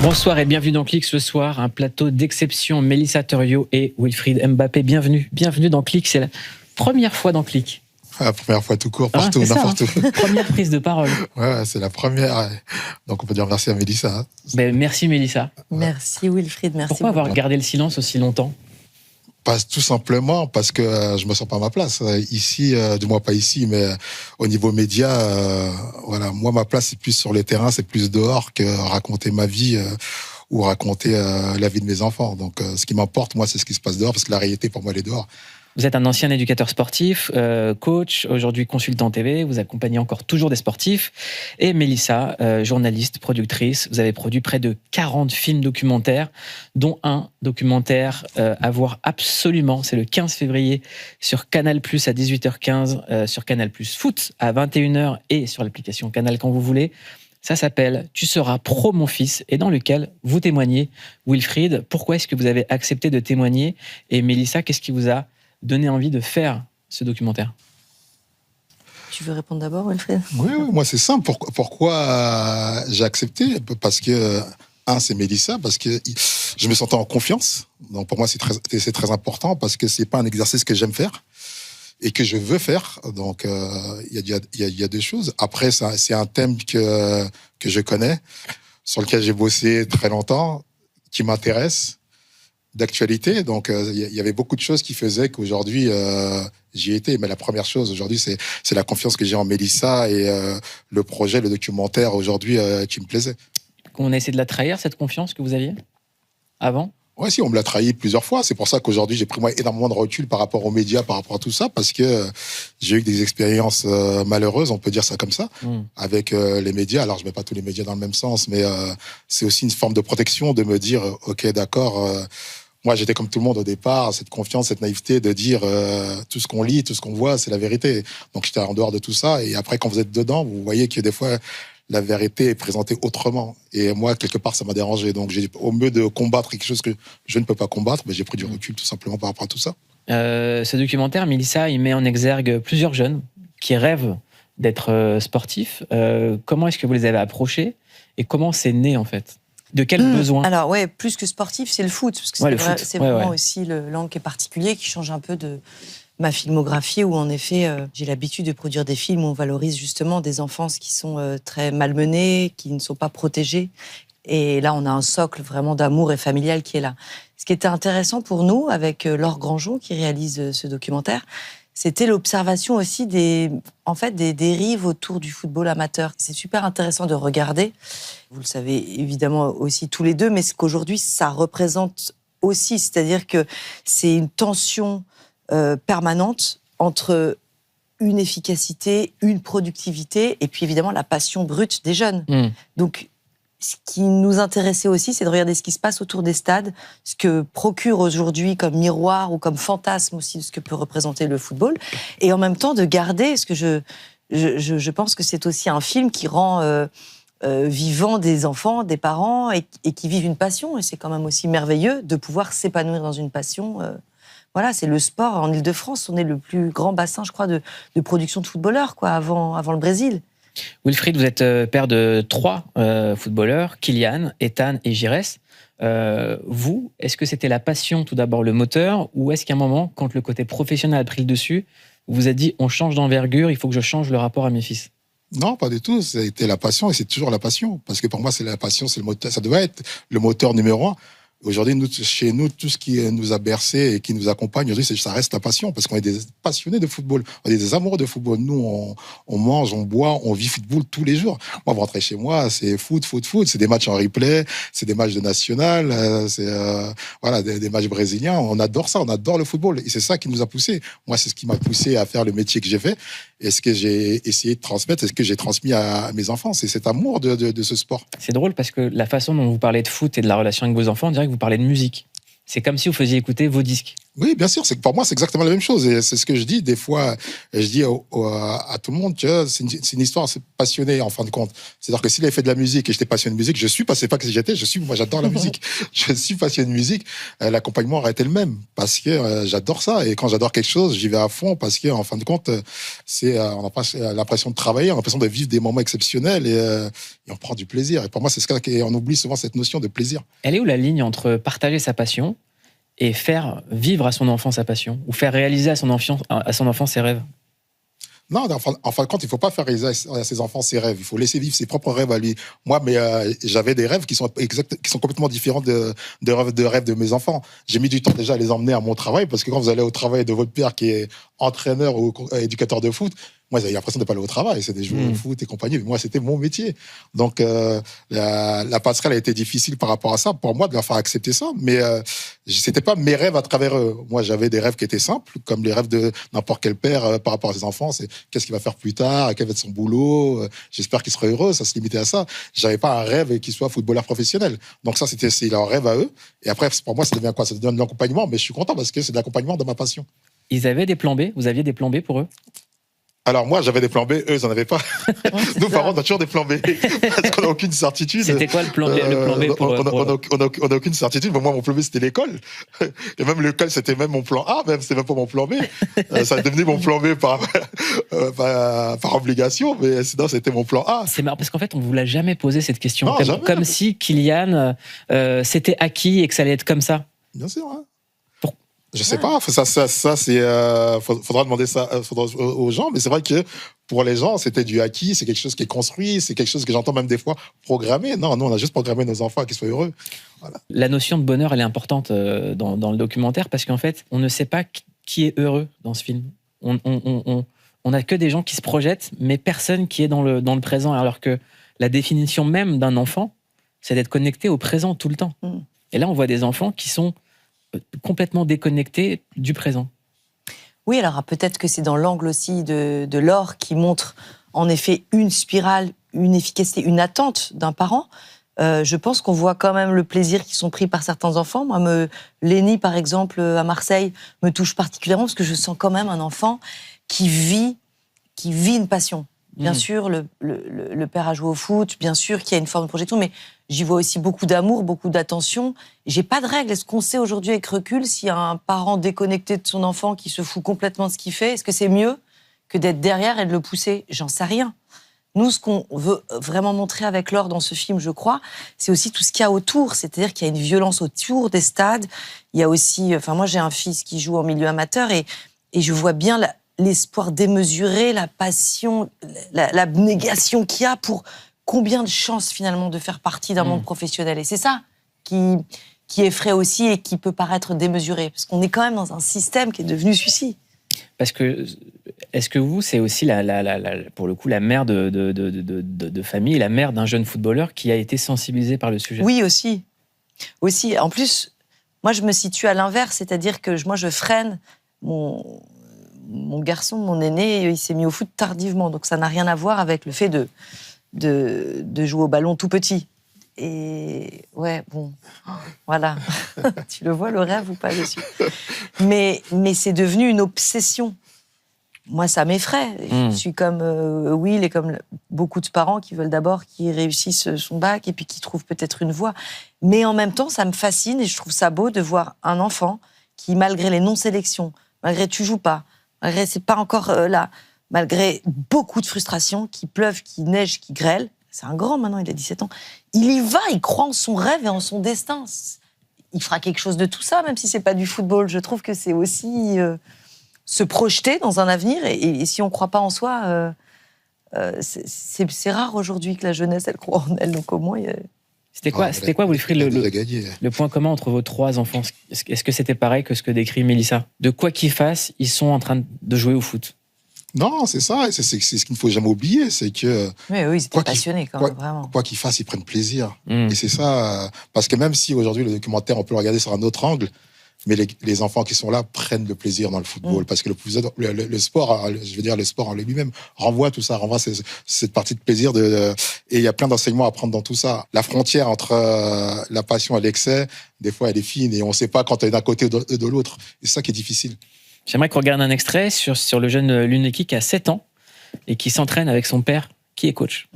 Bonsoir et bienvenue dans Click ce soir, un plateau d'exception. Mélissa Thuriot et Wilfried Mbappé, bienvenue dans Click, c'est la première fois dans Click. La première fois tout court, partout, n'importe où. Première prise de parole. Ouais, c'est la première. Donc on peut dire merci à Mélissa. Ben, merci Mélissa. Merci Wilfried, merci. Pourquoi avoir gardé le silence aussi longtemps ? Tout simplement parce que je me sens pas à ma place. Ici, du moins pas ici, mais au niveau média, voilà, moi ma place c'est plus sur les terrains, c'est plus dehors que raconter ma vie ou raconter la vie de mes enfants. Donc ce qui m'importe, moi, c'est ce qui se passe dehors, parce que la réalité pour moi elle est dehors. Vous êtes un ancien éducateur sportif, coach, aujourd'hui consultant TV, vous accompagnez encore toujours des sportifs. Et Mélissa, journaliste, productrice, vous avez produit près de 40 films documentaires, dont un documentaire à voir absolument, c'est le 15 février sur Canal+, à 18h15, sur Canal+, Foot à 21h et sur l'application Canal quand vous voulez. Ça s'appelle « Tu seras pro mon fils » et dans lequel vous témoignez. Wilfried, pourquoi est-ce que vous avez accepté de témoigner ? Et Mélissa, qu'est-ce qui vous a donné envie de faire ce Tu veux répondre d'abord, Wilfried ? Oui, moi c'est simple. Pourquoi j'ai accepté ? Parce que, c'est Mélissa, parce que je me sentais en confiance. Donc pour moi c'est très important, parce que c'est pas un exercice que j'aime faire et que je veux faire. Donc il y a deux choses. Après, c'est un thème que je connais, sur lequel j'ai bossé très longtemps, qui m'intéresse, d'actualité. Donc il y avait beaucoup de choses qui faisaient qu'aujourd'hui j'y étais. Mais la première chose aujourd'hui, c'est la confiance que j'ai en Mélissa et le projet, le documentaire aujourd'hui qui me plaisait. On a essayé de la trahir, cette confiance que vous aviez avant ? Ouais, si, on me l'a trahi plusieurs fois. C'est pour ça qu'aujourd'hui, j'ai pris moi énormément de recul par rapport aux médias, par rapport à tout ça, parce que j'ai eu des expériences malheureuses, on peut dire ça comme ça, avec les médias. Alors, je mets pas tous les médias dans le même sens, mais c'est aussi une forme de protection de me dire, ok, d'accord, moi, j'étais comme tout le monde au départ, cette confiance, cette naïveté de dire tout ce qu'on lit, tout ce qu'on voit, c'est la vérité. Donc, j'étais en dehors de tout ça. Et après, quand vous êtes dedans, vous voyez que des fois, la vérité est présentée autrement. Et moi, quelque part, ça m'a dérangé. Donc, au mieux de combattre quelque chose que je ne peux pas combattre, j'ai pris du recul tout simplement par rapport à tout ça. Ce documentaire, Mélissa, il met en exergue plusieurs jeunes qui rêvent d'être sportifs. Comment est-ce que vous les avez approchés et comment c'est né, en fait ? De quel besoin ? Alors, ouais, plus que sportif, c'est le foot. Parce que c'est vraiment aussi l'angle qui est particulier, qui change un peu de ma filmographie, où en effet, j'ai l'habitude de produire des films où on valorise justement des enfances qui sont très malmenées, qui ne sont pas protégées. Et là, on a un socle vraiment d'amour et familial qui est là. Ce qui était intéressant pour nous, avec Laure Grangeon, qui réalise ce documentaire, c'était l'observation aussi des dérives autour du football amateur. C'est super intéressant de regarder. Vous le savez évidemment aussi tous les deux, mais ce qu'aujourd'hui, ça représente aussi, c'est-à-dire que c'est une tension permanente entre une efficacité, une productivité, et puis évidemment la passion brute des jeunes. Donc, ce qui nous intéressait aussi, c'est de regarder ce qui se passe autour des stades, ce que procure aujourd'hui comme miroir ou comme fantasme aussi, ce que peut représenter le football, et en même temps de garder, ce que je pense que c'est aussi un film qui rend vivant des enfants, des parents, et qui vivent une passion, et c'est quand même aussi merveilleux de pouvoir s'épanouir dans une passion. Voilà, c'est le sport. En Île-de-France, on est le plus grand bassin, je crois, de production de footballeurs, avant le Brésil. Wilfried, vous êtes père de 3 footballeurs, Kylian, Ethan et Giresse. Vous, est-ce que c'était la passion, tout d'abord, le moteur, ou est-ce qu'à un moment, quand le côté professionnel a pris le dessus, vous vous êtes dit, on change d'envergure, il faut que je change le rapport à mes fils ? Non, pas du tout. C'était la passion, et c'est toujours la passion. Parce que pour moi, c'est la passion, c'est le moteur. Ça devait être le moteur numéro 1. Aujourd'hui, chez nous, tout ce qui nous a bercé et qui nous accompagne, aujourd'hui, ça reste la passion, parce qu'on est des passionnés de football, on est des amoureux de football. Nous, on mange, on boit, on vit football tous les jours. Moi, vous rentrez chez moi, c'est foot. C'est des matchs en replay, c'est des matchs de national, c'est des matchs brésiliens. On adore ça, on adore le football. Et c'est ça qui nous a poussés. Moi, c'est ce qui m'a poussé à faire le métier que j'ai fait. Et ce que j'ai essayé de transmettre, c'est ce que j'ai transmis à mes enfants. C'est cet amour de ce sport. C'est drôle parce que la façon dont vous parlez de foot et de la relation avec vos enfants, on dirait que vous parlez de musique. C'est comme si vous faisiez écouter vos disques. Oui, bien sûr. Pour moi, c'est exactement la même chose. Et c'est ce que je dis. Des fois, je dis à tout le monde que c'est une histoire assez passionnée, en fin de compte. C'est-à-dire que s'il avait fait de la musique et j'étais passionné de musique, c'est pas que j'étais, moi, j'adore la musique. Je suis passionné de musique. L'accompagnement aurait été le même parce que j'adore ça. Et quand j'adore quelque chose, j'y vais à fond parce que, en fin de compte, on n'a pas l'impression de travailler, on a l'impression de vivre des moments exceptionnels et on prend du plaisir. Et pour moi, c'est ce qu'on oublie souvent, cette notion de plaisir. Elle est où la ligne entre partager sa passion et faire vivre à son enfant sa passion, ou faire réaliser à son enfant ses rêves? Non, en fin de compte, il ne faut pas faire réaliser à ses enfants ses rêves. Il faut laisser vivre ses propres rêves à lui. Moi, j'avais des rêves qui sont complètement différents de rêves de mes enfants. J'ai mis du temps déjà à les emmener à mon travail, parce que quand vous allez au travail de votre père qui est entraîneur ou éducateur de foot, moi, j'avais l'impression de ne pas aller au travail. C'est des joueurs de foot et compagnie. Mais moi, c'était mon métier. Donc, la passerelle a été difficile par rapport à ça, pour moi, de leur faire accepter ça. Mais c'était pas mes rêves à travers eux. Moi, j'avais des rêves qui étaient simples, comme les rêves de n'importe quel père par rapport à ses enfants. C'est qu'est-ce qu'il va faire plus tard, quel va être son boulot. J'espère qu'il sera heureux. Ça se limitait à ça. J'avais pas un rêve qu'il soit footballeur professionnel. Donc ça, c'est leur rêve à eux. Et après, pour moi, ça devient quoi? Ça devient de l'accompagnement. Mais je suis content parce que c'est de l'accompagnement de ma passion. Ils avaient des plans B? Vous aviez des plans B pour eux? Alors moi, j'avais des plans B, eux, ils n'en avaient pas. Nous, parents, on a toujours des plans B. Parce qu'on n'a aucune certitude. C'était quoi le plan B pour on n'a aucune certitude. Mais moi, mon plan B, c'était l'école. Et même l'école, c'était même mon plan A, c'était même pas mon plan B. Ça a devenu mon plan B par obligation, mais sinon, c'était mon plan A. C'est marrant, parce qu'en fait, on ne vous l'a jamais posé cette question. Non, comme si Kylian, c'était acquis et que ça allait être comme ça. Bien sûr, hein. Je sais pas, ça c'est faudra demander ça aux gens, mais c'est vrai que pour les gens, c'était du acquis, c'est quelque chose qui est construit, c'est quelque chose que j'entends même des fois programmé. Non, nous on a juste programmé nos enfants à qu'ils soient heureux. Voilà. La notion de bonheur, elle est importante dans le documentaire parce qu'en fait, on ne sait pas qui est heureux dans ce film. On a que des gens qui se projettent, mais personne qui est dans le présent, alors que la définition même d'un enfant, c'est d'être connecté au présent tout le temps. Et là, on voit des enfants qui sont complètement déconnecté du présent. Oui, alors peut-être que c'est dans l'angle aussi de Laure qui montre en effet une spirale, une efficacité, une attente d'un parent. Je pense qu'on voit quand même le plaisir qui sont pris par certains enfants. Moi, Lénie, par exemple, à Marseille, me touche particulièrement parce que je sens quand même un enfant qui vit une passion. Bien sûr, le père a joué au foot, bien sûr qu'il y a une forme de projection, mais j'y vois aussi beaucoup d'amour, beaucoup d'attention. J'ai pas de règle. Est-ce qu'on sait aujourd'hui avec recul s'il y a un parent déconnecté de son enfant qui se fout complètement de ce qu'il fait? Est-ce que c'est mieux que d'être derrière et de le pousser? J'en sais rien. Nous, ce qu'on veut vraiment montrer avec Laure dans ce film, je crois, c'est aussi tout ce qu'il y a autour. C'est-à-dire qu'il y a une violence autour des stades. Il y a aussi... moi, j'ai un fils qui joue en milieu amateur et je vois bien l'espoir démesuré, la passion, l'abnégation qu'il y a pour combien de chances finalement de faire partie d'un monde professionnel. Et c'est ça qui effraie aussi et qui peut paraître démesuré. Parce qu'on est quand même dans un système qui est devenu celui-ci. Parce que, est-ce que vous, c'est aussi pour le coup la mère de famille, la mère d'un jeune footballeur qui a été sensibilisé par le sujet? Oui, aussi. En plus, moi je me situe à l'inverse, c'est-à-dire que moi je freine mon garçon, mon aîné, il s'est mis au foot tardivement, donc ça n'a rien à voir avec le fait de jouer au ballon tout petit. Et ouais, bon, voilà. Tu le vois, le rêve ou pas dessus. Mais c'est devenu une obsession. Moi, ça m'effraie. Je suis comme Will et comme beaucoup de parents qui veulent d'abord qu'il réussisse son bac et puis qu'il trouve peut-être une voie. Mais en même temps, ça me fascine et je trouve ça beau de voir un enfant qui, malgré les non-sélections, malgré tu joues pas, malgré c'est pas encore là, malgré beaucoup de frustration, qu'il pleuve, qu'il neige, qu'il grêle, c'est un grand maintenant, il a 17 ans, il y va, il croit en son rêve et en son destin. Il fera quelque chose de tout ça, même si c'est pas du football. Je trouve que c'est aussi se projeter dans un avenir et si on croit pas en soi, c'est rare aujourd'hui que la jeunesse, elle croit en elle, donc au moins... C'était quoi, Wilfried, le point commun entre vos trois enfants? Est-ce que c'était pareil que ce que décrit Mélissa? De quoi qu'ils fassent, ils sont en train de jouer au foot. Non, c'est ça. C'est ce qu'il ne faut jamais oublier. C'est que. Mais oui, ils étaient passionnés quand même, vraiment. Quoi qu'ils fassent, ils prennent plaisir. Et c'est ça. Parce que même si aujourd'hui, le documentaire, on peut le regarder sur un autre angle, Mais les enfants qui sont là prennent le plaisir dans le football parce que le sport, je veux dire, le sport en lui-même renvoie tout ça, renvoie cette partie de plaisir et il y a plein d'enseignements à prendre dans tout ça. La frontière entre la passion et l'excès, des fois, elle est fine et on ne sait pas quand elle est d'un côté ou de l'autre. Et c'est ça qui est difficile. J'aimerais qu'on regarde un extrait sur le jeune Luneki qui a 7 ans et qui s'entraîne avec son père, qui est coach.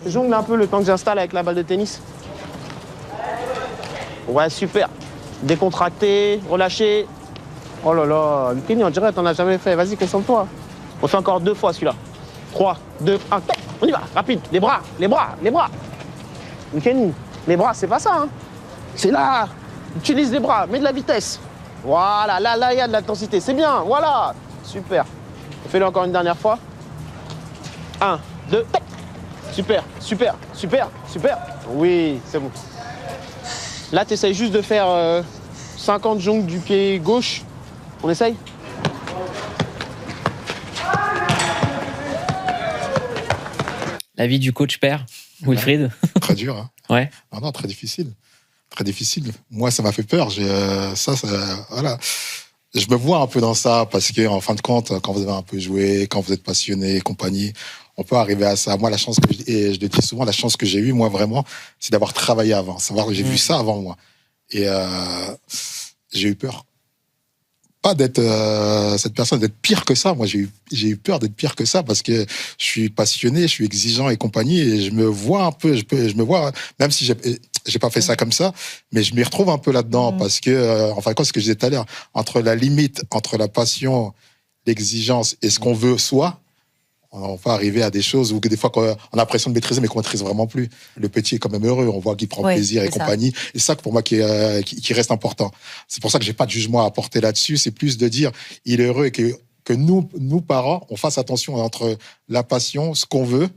Je jongle un peu le temps que j'installe avec la balle de tennis. Ouais, super. Décontracté, relâché. Oh là là, Kenny, on dirait que t'en as jamais fait. Vas-y, concentre-toi. On fait encore 2 fois celui-là. 3, 2, 1, top. On y va, rapide. Les bras. Kenny, les bras, c'est pas ça, hein. C'est là. Utilise les bras, mets de la vitesse. Voilà, là, il y a de l'intensité. C'est bien, voilà. Super. Fais-le encore une dernière fois. 1, 2, top. Super. Oui, c'est bon. Là, tu essayes juste de faire 50 jongles du pied gauche. On essaye? La vie du coach père, Wilfried. Très dur, hein. Ouais. Non, très difficile. Très difficile. Moi, ça m'a fait peur. Voilà. Je me vois un peu dans ça parce que, en fin de compte, quand vous avez un peu joué, quand vous êtes passionné et compagnie, on peut arriver à ça. Moi, et je le dis souvent, la chance que j'ai eue, moi, vraiment, c'est d'avoir travaillé avant. Savoir que j'ai vu ça avant moi. Et j'ai eu peur. Pas d'être cette personne, d'être pire que ça. Moi, j'ai eu peur d'être pire que ça parce que je suis passionné, je suis exigeant et compagnie. Et je me vois un peu, je me vois, même si j'ai pas fait ça comme ça, mais je m'y retrouve un peu là-dedans parce que, enfin, ce que je disais tout à l'heure, entre la limite, entre la passion, l'exigence et ce qu'on veut soi, on va arriver à des choses où des fois on a l'impression de maîtriser, mais qu'on maîtrise vraiment plus. Le petit est quand même heureux, on voit qu'il prend plaisir et compagnie. Et c'est ça pour moi qui reste important. C'est pour ça que j'ai pas de jugement à apporter là-dessus. C'est plus de dire, il est heureux et que nous parents, on fasse attention entre la passion, ce qu'on veut,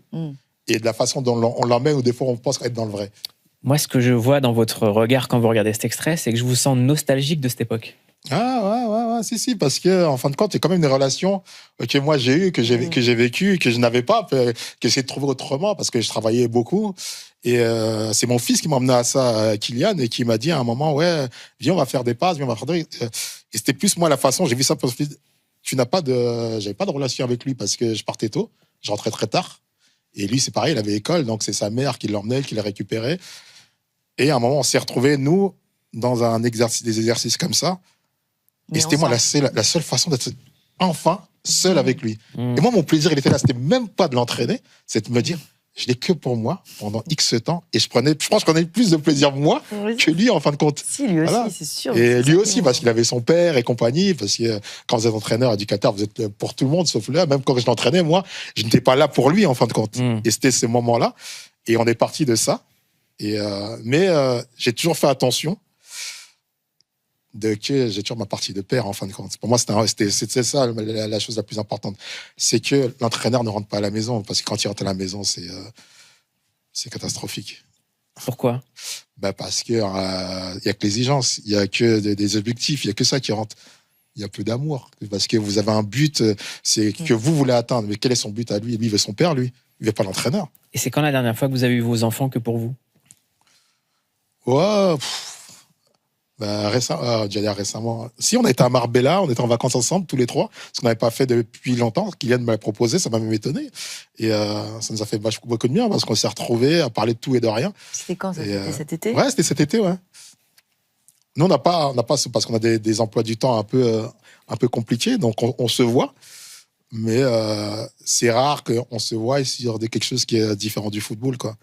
et de la façon dont on l'emmène, ou des fois on pense être dans le vrai. Moi, ce que je vois dans votre regard quand vous regardez cet extrait, c'est que je vous sens nostalgique de cette époque. Ah ouais, si, parce que en fin de compte, c'est quand même une relation que moi j'ai eue, que j'ai vécue, que je n'avais pas, que j'essayais de trouver autrement parce que je travaillais beaucoup. Et c'est mon fils qui m'a emmené à ça, Kylian, et qui m'a dit à un moment, ouais, viens, on va faire des passes, viens, on va faire des... Et c'était plus moi la façon, j'ai vu ça parce que j'avais pas de relation avec lui parce que je partais tôt, je rentrais très tard. Et lui, c'est pareil, il avait école, donc c'est sa mère qui l'emmenait, qui l'a récupéré. Et à un moment, on s'est retrouvés, nous, dans des exercices comme ça. Et c'était moi la seule façon d'être enfin seul avec lui. Et moi, mon plaisir, il était là. C'était même pas de l'entraîner, c'est de me dire, je l'ai que pour moi pendant X temps. Et je pense que je prenais plus de plaisir moi que lui, en fin de compte. Si, lui aussi, c'est sûr. Et lui aussi, parce qu'il avait son père et compagnie. Parce que quand vous êtes entraîneur, éducateur, vous êtes pour tout le monde, sauf là. Même quand je l'entraînais, moi, je n'étais pas là pour lui, en fin de compte. Et c'était ce moment-là. Et on est parti de ça. Mais j'ai toujours fait attention que j'ai toujours ma partie de père, en fin de compte. Pour moi, c'était ça la chose la plus importante. C'est que l'entraîneur ne rentre pas à la maison, parce que quand il rentre à la maison, c'est catastrophique. Pourquoi ? Parce que y a que l'exigence, il y a que des objectifs, il y a que ça qui rentre. Il y a peu d'amour, parce que vous avez un but, c'est que vous voulez atteindre. Mais quel est son but à lui ? Lui, il veut son père, lui. Il veut pas l'entraîneur. Et c'est quand la dernière fois que vous avez eu vos enfants que pour vous ? Ouais, récemment. Si, on était à Marbella, on était en vacances ensemble, tous les trois, ce qu'on n'avait pas fait depuis longtemps. Kylian m'a proposé, ça m'a même étonné. Et ça nous a fait beaucoup de bien, parce qu'on s'est retrouvés à parler de tout et de rien. C'était quand ça ? C'était cet été ? Ouais, c'était cet été, ouais. Nous, on n'a pas parce qu'on a des emplois du temps un peu compliqués, donc on se voit. Mais c'est rare qu'on se voit sur quelque chose qui est différent du football, quoi.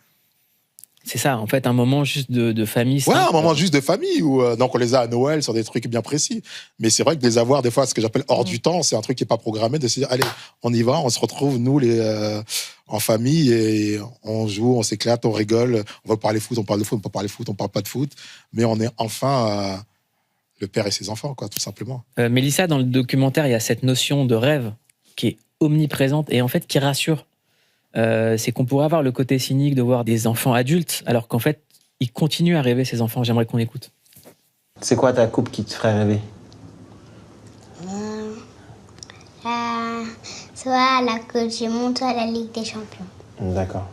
C'est ça, en fait, un moment juste de famille. Ouais, un moment juste de famille, où donc on les a à Noël sur des trucs bien précis. Mais c'est vrai que de les avoir, des fois, ce que j'appelle hors du temps, c'est un truc qui n'est pas programmé, de se dire, allez, on y va, on se retrouve, nous, en famille, et on joue, on s'éclate, on rigole, on va parler foot, on parle de foot, on peut parler foot, on parle pas de foot, mais on est enfin le père et ses enfants, quoi, tout simplement. Mélissa, dans le documentaire, il y a cette notion de rêve qui est omniprésente et en fait qui rassure. C'est qu'on pourrait avoir le côté cynique de voir des enfants adultes, alors qu'en fait, ils continuent à rêver, ces enfants. J'aimerais qu'on écoute. C'est quoi ta coupe qui te ferait rêver ? Soit la Coupe du Monde, soit la Ligue des Champions. D'accord.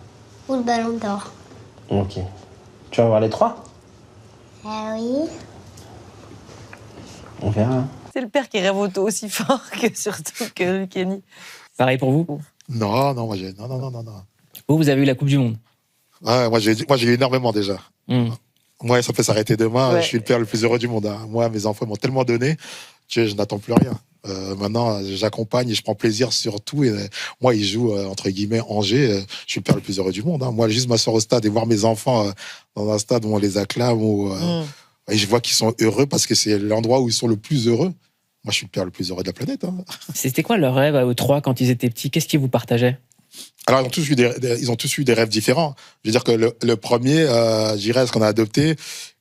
Ou le Ballon d'Or. Ok. Tu vas voir les trois ? Oui. On verra. C'est le père qui rêve aussi fort surtout que Kenny. Pareil pour vous? Non. Vous avez eu la Coupe du Monde. Ouais, moi, j'ai eu énormément déjà. Moi, ça peut s'arrêter demain. Ouais. Je suis le père le plus heureux du monde. Hein. Moi, mes enfants m'ont tellement donné que je n'attends plus rien. Maintenant, j'accompagne et je prends plaisir sur tout. Et moi, ils jouent, entre guillemets, Angers. Je suis le père le plus heureux du monde. Hein. Moi, juste m'asseoir au stade et voir mes enfants dans un stade où on les acclame, et je vois qu'ils sont heureux parce que c'est l'endroit où ils sont le plus heureux. Moi, je suis le père le plus heureux de la planète. Hein. C'était quoi leur rêve à eux trois quand ils étaient petits? Qu'est-ce qu'ils vous partageaient? Alors, ils ont tous eu des rêves différents. Je veux dire que le premier, Jirez, qu'on a adopté,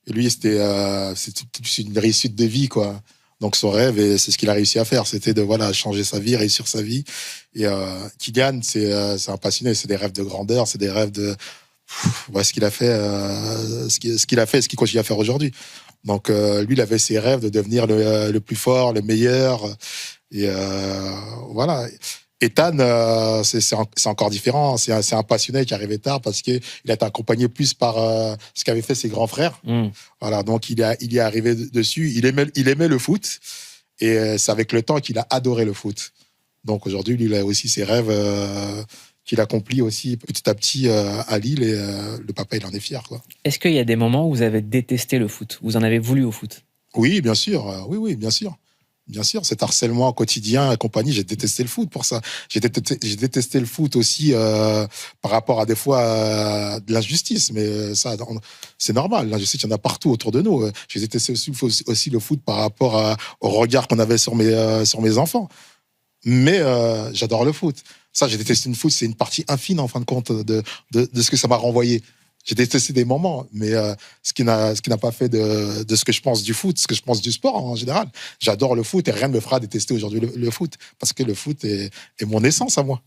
lui, c'était une réussite de vie, quoi. Donc, son rêve, et c'est ce qu'il a réussi à faire, c'était de changer sa vie, réussir sa vie. Et Kylian, c'est un passionné, c'est des rêves de grandeur, c'est des rêves de ce qu'il a fait, ce qu'il continue à faire aujourd'hui. Donc, lui, il avait ses rêves de devenir le plus fort, le meilleur. Et voilà. Ethan, c'est encore différent. C'est un passionné qui est arrivé tard parce qu'il a été accompagné plus par ce qu'avaient fait ses grands frères. Voilà, donc il y est arrivé dessus. Il aimait le foot et c'est avec le temps qu'il a adoré le foot. Donc aujourd'hui, lui, il a aussi ses rêves qu'il accomplit aussi petit à petit à Lille et le papa, il en est fier, quoi. Est-ce qu'il y a des moments où vous avez détesté le foot? Vous en avez voulu au foot? Oui, bien sûr. Oui, bien sûr. Bien sûr, cet harcèlement quotidien et compagnie, j'ai détesté le foot pour ça. J'ai détesté le foot aussi par rapport à des fois de l'injustice, mais ça, c'est normal. L'injustice, il y en a partout autour de nous. J'ai détesté aussi le foot par rapport au regard qu'on avait sur mes enfants. Mais j'adore le foot. Ça, j'ai détesté le foot, c'est une partie infime en fin de compte de ce que ça m'a renvoyé. J'ai détesté des moments, mais ce qui n'a pas fait de ce que je pense du foot, ce que je pense du sport en général. J'adore le foot et rien ne me fera détester aujourd'hui le foot, parce que le foot est mon essence à moi.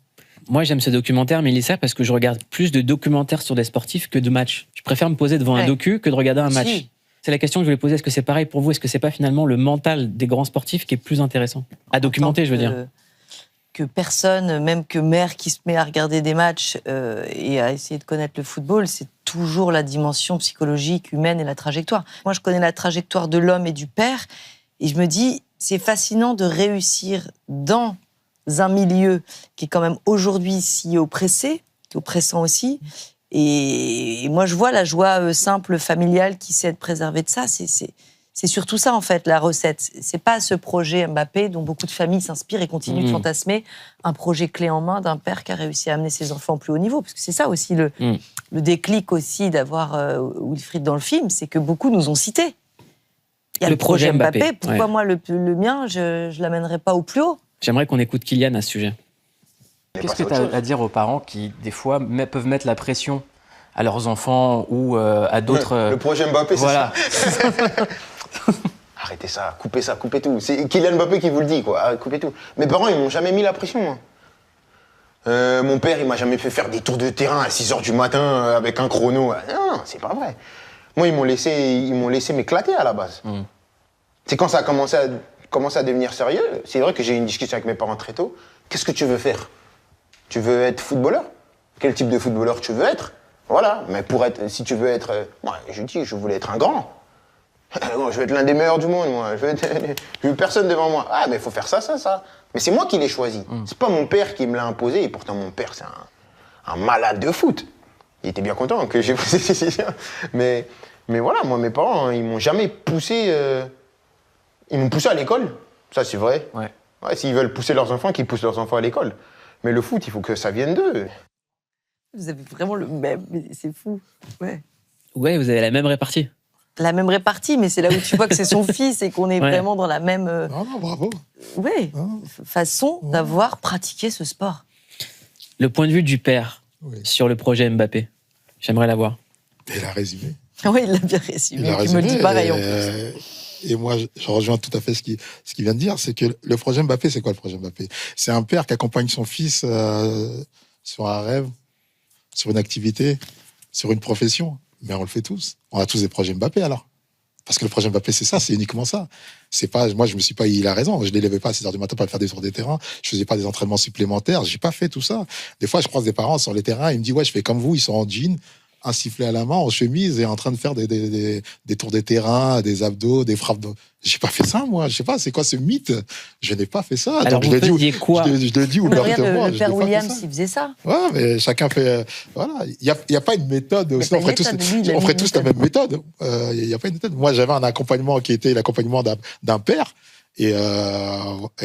Moi, j'aime ce documentaire, Mélissa, parce que je regarde plus de documentaires sur des sportifs que de matchs. Je préfère me poser devant un docu que de regarder un match. Si. C'est la question que je voulais poser. Est-ce que c'est pareil pour vous? Est-ce que c'est pas finalement le mental des grands sportifs qui est plus intéressant à documenter, je veux dire? Que personne, même que mère qui se met à regarder des matchs et à essayer de connaître le football, c'est toujours la dimension psychologique, humaine et la trajectoire. Moi, je connais la trajectoire de l'homme et du père, et je me dis, c'est fascinant de réussir dans un milieu qui est quand même aujourd'hui si oppressant aussi. Et moi, je vois la joie simple, familiale qui sait être préservée de ça. C'est surtout ça, en fait, la recette. C'est pas ce projet Mbappé dont beaucoup de familles s'inspirent et continuent de fantasmer, un projet clé en main d'un père qui a réussi à amener ses enfants au plus haut niveau. Parce que c'est ça aussi le déclic aussi d'avoir Wilfried dans le film, c'est que beaucoup nous ont cité. Il y a le projet Mbappé. Pourquoi moi, le mien, je l'amènerais pas au plus haut? J'aimerais qu'on écoute Kylian à ce sujet. Qu'est-ce que tu as à dire aux parents qui, des fois, peuvent mettre la pression à leurs enfants ou à d'autres... Le projet Mbappé, voilà. C'est ça. Arrêtez ça, coupez tout. C'est Kylian Mbappé qui vous le dit, quoi. Coupez tout. Mes parents, ils m'ont jamais mis la pression, moi. Mon père, il m'a jamais fait faire des tours de terrain à 6h du matin avec un chrono. Non, c'est pas vrai. Moi, ils m'ont laissé m'éclater à la base. C'est quand ça a commencé à devenir sérieux. C'est vrai que j'ai eu une discussion avec mes parents très tôt. Qu'est-ce que tu veux faire? Tu veux être footballeur? Quel type de footballeur tu veux être? Voilà. Mais si tu veux être... moi, je voulais être un grand. Je veux être l'un des meilleurs du monde, moi. Je veux personne devant moi. Ah, mais il faut faire ça. Mais c'est moi qui l'ai choisi. C'est pas mon père qui me l'a imposé. Et pourtant, mon père, c'est un malade de foot. Il était bien content que j'ai poussé ces décisions. Mais voilà, moi, mes parents, ils m'ont jamais poussé... Ils m'ont poussé à l'école. Ça, c'est vrai. Ouais, s'ils veulent pousser leurs enfants, qu'ils poussent leurs enfants à l'école. Mais le foot, il faut que ça vienne d'eux. Vous avez vraiment le même... C'est fou. Ouais, vous avez la même répartie. La même répartie, mais c'est là où tu vois que c'est son fils et qu'on est vraiment dans la même... Non, bravo. Façon d'avoir pratiqué ce sport. Le point de vue du père sur le projet Mbappé, j'aimerais l'avoir. Il a résumé. Oui, il l'a bien résumé. Tu me le dis pareil en plus. Et moi, je rejoins tout à fait ce qu'il vient de dire, c'est que le projet Mbappé, c'est quoi le projet Mbappé? C'est un père qui accompagne son fils sur un rêve, sur une activité, sur une profession. Mais on le fait tous. On a tous des projets Mbappé alors. Parce que le projet Mbappé, c'est ça, c'est uniquement ça. C'est pas, moi, je me suis pas, il a raison, je ne l'élevais pas à 6h du matin pour faire des tours des terrains, je faisais pas des entraînements supplémentaires, j'ai pas fait tout ça. Des fois, je croise des parents sur les terrains, ils me disent, ouais, je fais comme vous, ils sont en jean, un sifflet à la main, en chemise, et en train de faire des tours de terrain, des abdos, des frappes. J'ai pas fait ça, moi. Je sais pas, c'est quoi ce mythe? Je n'ai pas fait ça. Alors, donc, vous faisiez quoi? Je le dis ouvertement. Le père Williams, il faisait ça. Ouais, mais chacun fait. Voilà. Il n'y a pas une méthode. Sinon, on ferait tous la même méthode. Il n'y a pas une méthode. Moi, j'avais un accompagnement qui était l'accompagnement d'un père. Et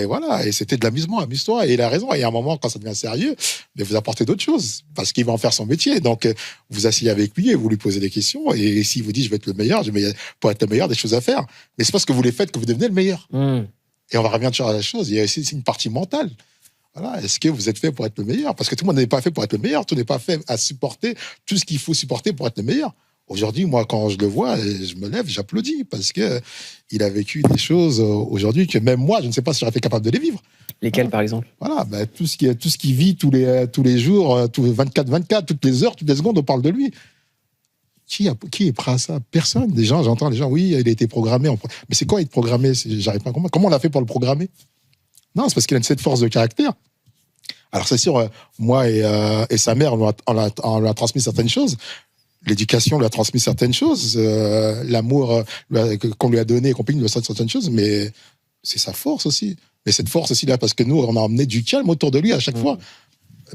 voilà, et c'était de l'amusement, amuse-toi. Et il a raison. Et à un moment, quand ça devient sérieux, mais vous apportez d'autres choses, parce qu'il va en faire son métier. Donc, vous asseyez avec lui et vous lui posez des questions. Et s'il vous dit, je vais être le meilleur, pour être le meilleur, des choses à faire. Mais c'est parce que vous les faites que vous devenez le meilleur. Et on va revenir toujours à la chose. Il y a aussi une partie mentale. Voilà. Est-ce que vous êtes fait pour être le meilleur? Parce que tout le monde n'est pas fait pour être le meilleur. Tout n'est pas fait à supporter tout ce qu'il faut supporter pour être le meilleur. Aujourd'hui, moi, quand je le vois, je me lève, j'applaudis parce que il a vécu des choses aujourd'hui que même moi, je ne sais pas si j'aurais été capable de les vivre. Lesquelles, par exemple? Voilà, tout ce qui vit tous les jours, 24/24, toutes les heures, toutes les secondes, on parle de lui. Qui est prêt à ça? Personne. J'entends les gens, oui, il a été programmé. Mais c'est quoi être programmé? J'arrive pas à comprendre. Comment on l'a fait pour le programmer? Non, c'est parce qu'il a cette force de caractère. Alors, c'est sûr, moi et sa mère, on lui a transmis certaines choses. L'éducation lui a transmis certaines choses, l'amour qu'on lui a donné et compagnie lui a transmis certaines choses, mais c'est sa force aussi. Mais cette force aussi là, parce que nous, on a emmené du calme autour de lui à chaque fois.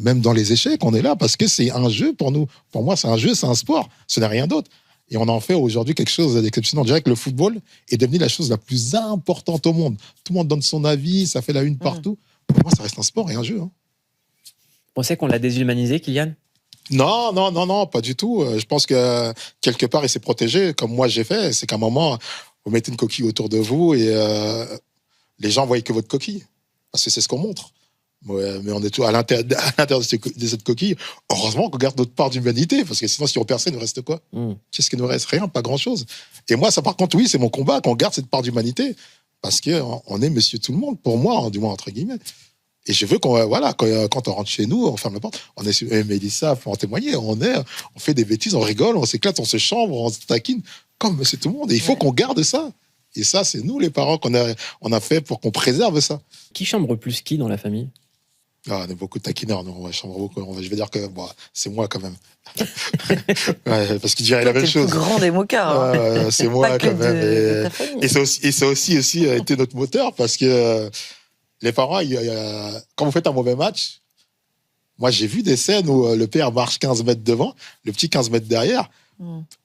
Même dans les échecs, on est là parce que c'est un jeu pour nous. Pour moi, c'est un jeu, c'est un sport. Ce n'est rien d'autre. Et on en fait aujourd'hui quelque chose d'exceptionnel. On dirait que le football est devenu la chose la plus importante au monde. Tout le monde donne son avis, ça fait la une partout. Pour moi, ça reste un sport et un jeu. Hein. Vous pensez qu'on l'a déshumanisé, Kylian? Non, pas du tout. Je pense que quelque part, il s'est protégé, comme moi j'ai fait. C'est qu'à un moment, vous mettez une coquille autour de vous et les gens voient que votre coquille. Parce que c'est ce qu'on montre. Ouais, mais on est tout à l'intérieur de cette coquille. Heureusement qu'on garde notre part d'humanité, parce que sinon, si on perçait, il nous reste quoi? Qu'est-ce qu'il nous reste? Rien, pas grand-chose. Et moi, ça, par contre, oui, c'est mon combat, qu'on garde cette part d'humanité, parce qu'on est monsieur tout le monde, pour moi, du moins, entre guillemets. Et je veux quand on rentre chez nous, on ferme la porte, on est, Mélissa pour en témoigner, on fait des bêtises, on rigole, on s'éclate, on se chambre, on se taquine, comme c'est tout le monde. Et il faut qu'on garde ça. Et ça, c'est nous, les parents, on a fait pour qu'on préserve ça. Qui chambre plus qui dans la famille? On est beaucoup de taquineurs, nous, on chambre beaucoup. Je vais dire que c'est moi quand même. Ouais, parce qu'il dirait la même chose. C'est le plus grand des moqueurs. C'est moi quand même. Et ça aussi été notre moteur, parce que les parents, quand vous faites un mauvais match, moi j'ai vu des scènes où le père marche 15 mètres devant, le petit 15 mètres derrière,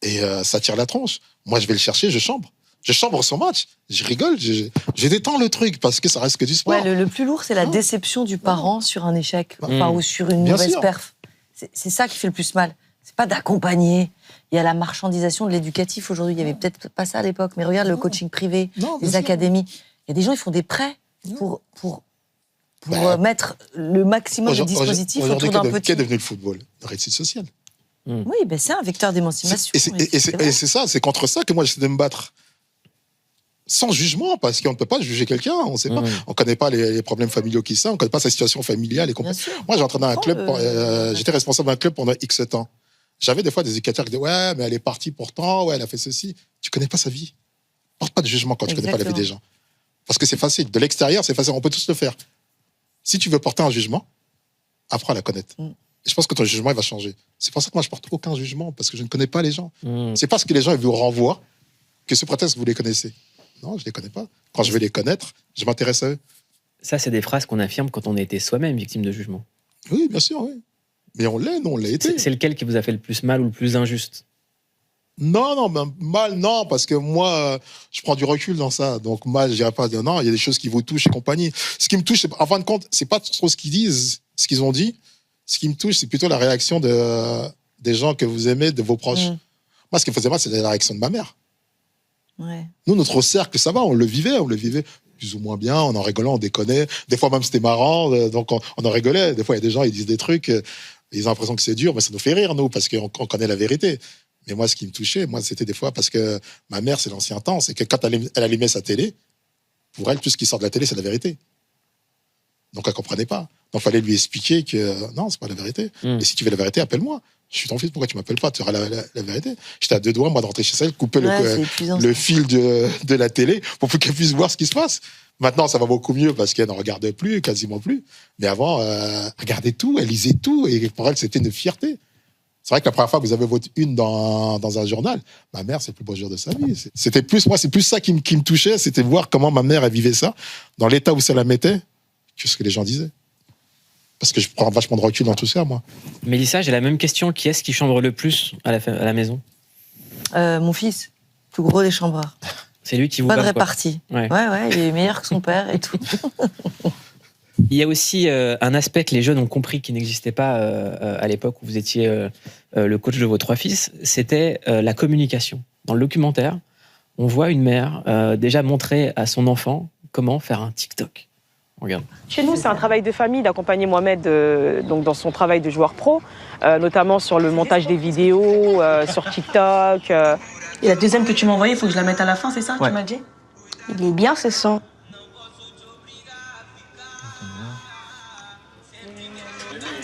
et ça tire la tronche. Moi je vais le chercher, je chambre son match, je rigole, je détends le truc, parce que ça reste que du sport. Ouais, le plus lourd, c'est la déception du parent sur un échec, ou sur une mauvaise perf. C'est ça qui fait le plus mal. C'est pas d'accompagner. Il y a la marchandisation de l'éducatif aujourd'hui. Il y avait peut-être pas ça à l'époque, mais regarde le coaching privé, les académies. Il y a des gens, ils font des prêts pour mettre le maximum de dispositifs autour d'un petit... Qu'est devenu le football? La réussite sociale. Oui, c'est un vecteur d'émancipation. Et c'est ça, c'est contre ça que moi j'essaie de me battre. Sans jugement, parce qu'on ne peut pas juger quelqu'un, on ne sait pas. On ne connaît pas les problèmes familiaux qui sont, on ne connaît pas sa situation familiale. Moi, j'ai entraîné un club, j'étais responsable d'un club pendant X temps. J'avais des fois des éducateurs qui disaient « Ouais, mais elle est partie pourtant, ouais, elle a fait ceci. » Tu ne connais pas sa vie. Porte pas de jugement quand tu ne connais pas la vie des gens. Parce que c'est facile. De l'extérieur, c'est facile. On peut tous le faire. Si tu veux porter un jugement, apprends à la connaître. Et je pense que ton jugement, il va changer. C'est pour ça que moi, je porte aucun jugement, parce que je ne connais pas les gens. C'est parce que les gens ils vous renvoient que ce prétexte, vous les connaissez. Non, je ne les connais pas. Quand je vais les connaître, je m'intéresse à eux. Ça, c'est des phrases qu'on affirme quand on a été soi-même victime de jugement. Oui, bien sûr, oui. Mais on l'a été. C'est lequel qui vous a fait le plus mal ou le plus injuste? Non, mal, non, parce que moi, je prends du recul dans ça. Donc, mal, je dirais pas, non, il y a des choses qui vous touchent et compagnie. Ce qui me touche, en fin de compte, c'est pas trop ce qu'ils disent, ce qu'ils ont dit. Ce qui me touche, c'est plutôt la réaction des gens que vous aimez, de vos proches. Moi, ce qui me faisait mal, c'était la réaction de ma mère. Ouais. Nous, notre cercle, ça va, on le vivait plus ou moins bien, on en rigolait, on déconnait. Des fois, même, c'était marrant, donc on en rigolait. Des fois, il y a des gens, ils disent des trucs, ils ont l'impression que c'est dur, mais ça nous fait rire, nous, parce qu'on connaît la vérité. Mais moi, ce qui me touchait, c'était des fois parce que ma mère, c'est l'ancien temps, c'est que quand elle allumait sa télé, pour elle, tout ce qui sort de la télé, c'est la vérité. Donc, elle ne comprenait pas. Donc, il fallait lui expliquer que non, c'est pas la vérité. Et si tu veux la vérité, appelle-moi. Je suis ton fils, pourquoi tu m'appelles pas? Tu auras la vérité. J'étais à 2 doigts, moi, de rentrer chez elle, de couper le fil de la télé pour qu'elle puisse voir ce qui se passe. Maintenant, ça va beaucoup mieux parce qu'elle n'en regarde plus, quasiment plus. Mais avant, elle regardait tout, elle lisait tout, et pour elle, c'était une fierté. C'est vrai que la première fois que vous avez votre une dans un journal, ma mère, c'est le plus beau jour de sa vie. C'était plus, moi, c'est plus ça qui me touchait, c'était de voir comment ma mère, elle vivait ça, dans l'état où ça la mettait, que ce que les gens disaient. Parce que je prends vachement de recul dans tout ça, moi. Mélissa, j'ai la même question. Qui est-ce qui chambre le plus à la maison? Mon fils, plus gros des chambreurs. C'est lui qui vous Pas de bat, répartie. Ouais. Ouais, il est meilleur que son père et tout. Il y a aussi un aspect que les jeunes ont compris qui n'existait pas à l'époque où vous étiez le coach de vos 3 fils, c'était la communication. Dans le documentaire, on voit une mère déjà montrer à son enfant comment faire un TikTok. Regarde. Chez nous, c'est un travail de famille d'accompagner Mohamed donc dans son travail de joueur pro, notamment sur le montage des vidéos, sur TikTok. Et la deuxième que tu m'as envoyée, il faut que je la mette à la fin, c'est ça, tu m'as dit? Il est bien, ce son.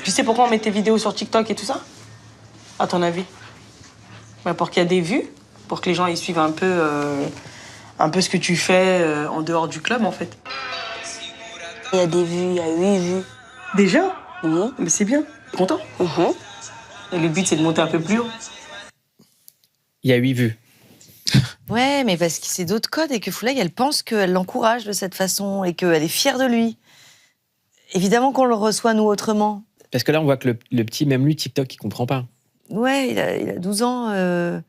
Tu sais pourquoi on met tes vidéos sur TikTok et tout ça? À ton avis? Pour qu'il y ait des vues, pour que les gens ils suivent un peu ce que tu fais en dehors du club, en fait. Il y a des vues, il y a 8 vues. Déjà? Oui. Mais c'est bien. Content? Et le but, c'est de monter un peu plus haut. Il y a 8 vues. Ouais, mais parce que c'est d'autres codes et que Foulag, elle pense qu'elle l'encourage de cette façon et qu'elle est fière de lui. Évidemment qu'on le reçoit, nous, autrement. Parce que là, on voit que le petit, même lui, TikTok, il comprend pas. Ouais, il a 12 ans.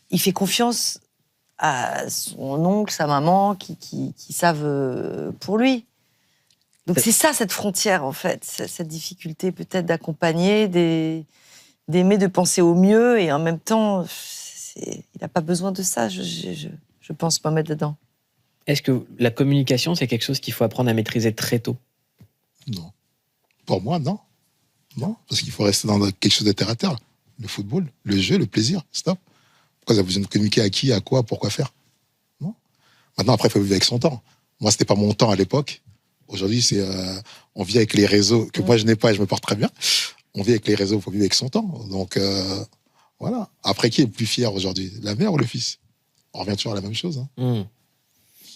Il fait confiance à son oncle, sa maman, qui savent pour lui. Donc c'est ça, cette frontière, en fait. Cette difficulté, peut-être, d'accompagner, d'aimer, de penser au mieux. Et en même temps, il n'a pas besoin de ça, je pense pas mettre dedans. Est-ce que la communication, c'est quelque chose qu'il faut apprendre à maîtriser très tôt? Non. Pour moi, non. Non, parce qu'il faut rester dans quelque chose de terre à terre. Le football, le jeu, le plaisir, stop. Pourquoi vous avez besoin de communiquer à qui, à quoi, pourquoi faire? Non. Maintenant, après, il faut vivre avec son temps. Moi, c'était pas mon temps à l'époque. Aujourd'hui, on vit avec les réseaux que moi, je n'ai pas et je me porte très bien. On vit avec les réseaux, il faut vivre avec son temps. Donc, voilà. Après, qui est le plus fier aujourd'hui? La mère ou le fils? On revient toujours à la même chose. Hein.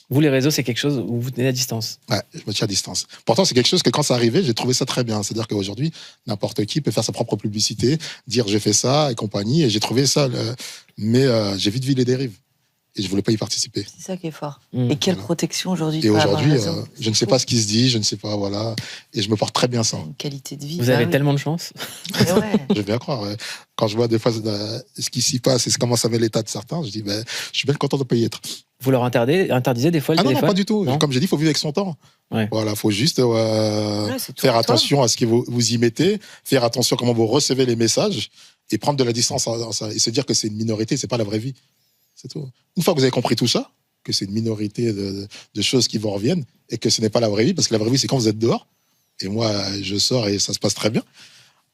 Vous, les réseaux, c'est quelque chose où vous tenez à distance? Ouais, je me tiens à distance. Pourtant, c'est quelque chose que quand ça arrivait, j'ai trouvé ça très bien. C'est-à-dire qu'aujourd'hui, n'importe qui peut faire sa propre publicité, dire j'ai fait ça et compagnie, et j'ai trouvé ça. Mais j'ai vite vu les dérives. Et je voulais pas y participer. C'est ça qui est fort. Et quelle protection aujourd'hui? Et aujourd'hui, je ne sais pas ce qui se dit, je ne sais pas, voilà. Et je me porte très bien ça. Une qualité de vie. Vous avez tellement de chance. Ouais. Je veux bien croire. Ouais. Quand je vois des fois ce qui s'y passe et comment ça met l'état de certains, je dis, je suis bien content de ne pas y être. Vous leur interdisez des fois le téléphone? Non, pas du tout. Non. Comme j'ai dit, il faut vivre avec son temps. Ouais. Voilà, il faut juste faire attention à ce que vous y mettez, faire attention à comment vous recevez les messages et prendre de la distance et se dire que c'est une minorité, c'est pas la vraie vie. C'est tout. Une fois que vous avez compris tout ça, que c'est une minorité de choses qui vous reviennent et que ce n'est pas la vraie vie, parce que la vraie vie, c'est quand vous êtes dehors. Et moi, je sors et ça se passe très bien.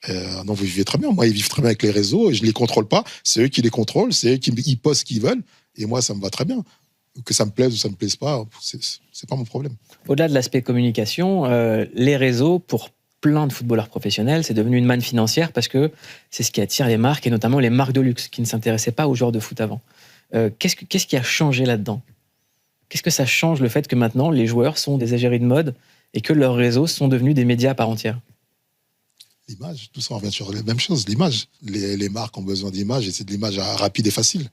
Non, vous vivez très bien. Moi, ils vivent très bien avec les réseaux et je ne les contrôle pas. C'est eux qui les contrôlent, c'est eux qui postent ce qu'ils veulent. Et moi, ça me va très bien. Que ça me plaise ou ça ne me plaise pas, c'est pas mon problème. Au-delà de l'aspect communication, les réseaux, pour plein de footballeurs professionnels, c'est devenu une manne financière parce que c'est ce qui attire les marques et notamment les marques de luxe qui ne s'intéressaient pas aux joueurs de foot avant. Qu'est-ce qui a changé là-dedans? Qu'est-ce que ça change le fait que maintenant les joueurs sont des égéries de mode et que leurs réseaux sont devenus des médias à part entière? L'image, tout ça revient sur la même chose, l'image. Les marques ont besoin d'image et c'est de l'image rapide et facile.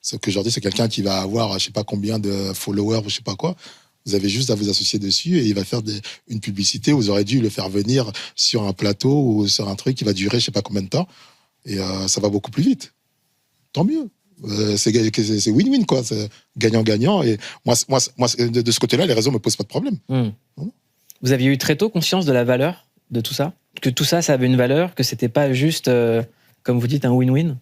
Sauf qu'aujourd'hui, c'est quelqu'un qui va avoir je sais pas combien de followers ou je sais pas quoi. Vous avez juste à vous associer dessus et il va faire une publicité. Vous aurez dû le faire venir sur un plateau ou sur un truc qui va durer je sais pas combien de temps. Et ça va beaucoup plus vite. Tant mieux. C'est win-win, quoi. C'est gagnant-gagnant. Et moi, de ce côté-là, les réseaux me posent pas de problème. Vous aviez eu très tôt conscience de la valeur de tout ça? Que tout ça, ça avait une valeur? Que c'était pas juste, comme vous dites, un win-win?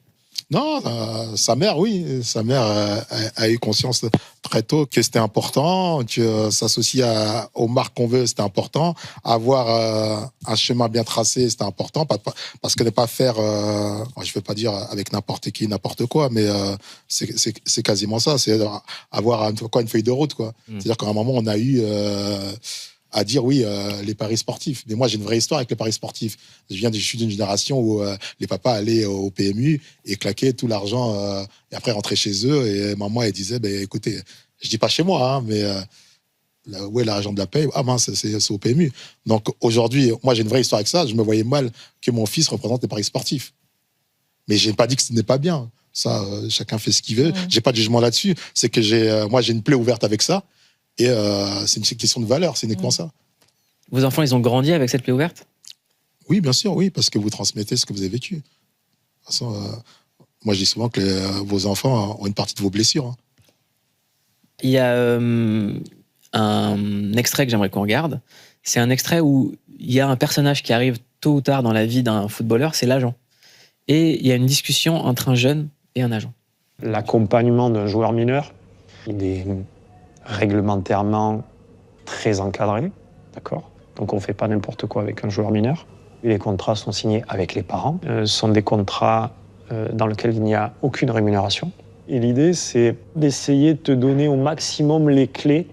Non, sa mère, oui. Sa mère a eu conscience très tôt que c'était important, que s'associer aux marques qu'on veut, c'était important. Avoir un chemin bien tracé, c'était important. Parce que ne pas faire, je ne veux pas dire avec n'importe qui, n'importe quoi, mais c'est quasiment ça. C'est avoir une feuille de route, quoi. C'est-à-dire qu'à un moment, on a eu... à dire oui, les paris sportifs. Mais moi, j'ai une vraie histoire avec les paris sportifs. Je suis d'une génération où les papas allaient au PMU et claquaient tout l'argent et après rentraient chez eux. Et maman, elle disait, écoutez, je dis pas chez moi, hein, mais où est l'argent de la paye? Ah mince, c'est au PMU. Donc aujourd'hui, moi, j'ai une vraie histoire avec ça. Je me voyais mal que mon fils représente les paris sportifs. Mais j'ai pas dit que ce n'est pas bien. Ça, chacun fait ce qu'il veut. J'ai pas de jugement là-dessus. C'est que moi, j'ai une plaie ouverte avec ça. Et c'est une question de valeur, c'est uniquement ça. Vos enfants, ils ont grandi avec cette plaie ouverte ? Oui, bien sûr, oui, parce que vous transmettez ce que vous avez vécu. De toute façon, moi, je dis souvent que vos enfants ont une partie de vos blessures. Hein. Il y a un extrait que j'aimerais qu'on regarde. C'est un extrait où il y a un personnage qui arrive tôt ou tard dans la vie d'un footballeur, c'est l'agent. Et il y a une discussion entre un jeune et un agent. L'accompagnement d'un joueur mineur, il est réglementairement très encadré, d'accord ? Donc on ne fait pas n'importe quoi avec un joueur mineur. Les contrats sont signés avec les parents. Ce sont des contrats dans lesquels il n'y a aucune rémunération. Et l'idée, c'est d'essayer de te donner au maximum les clés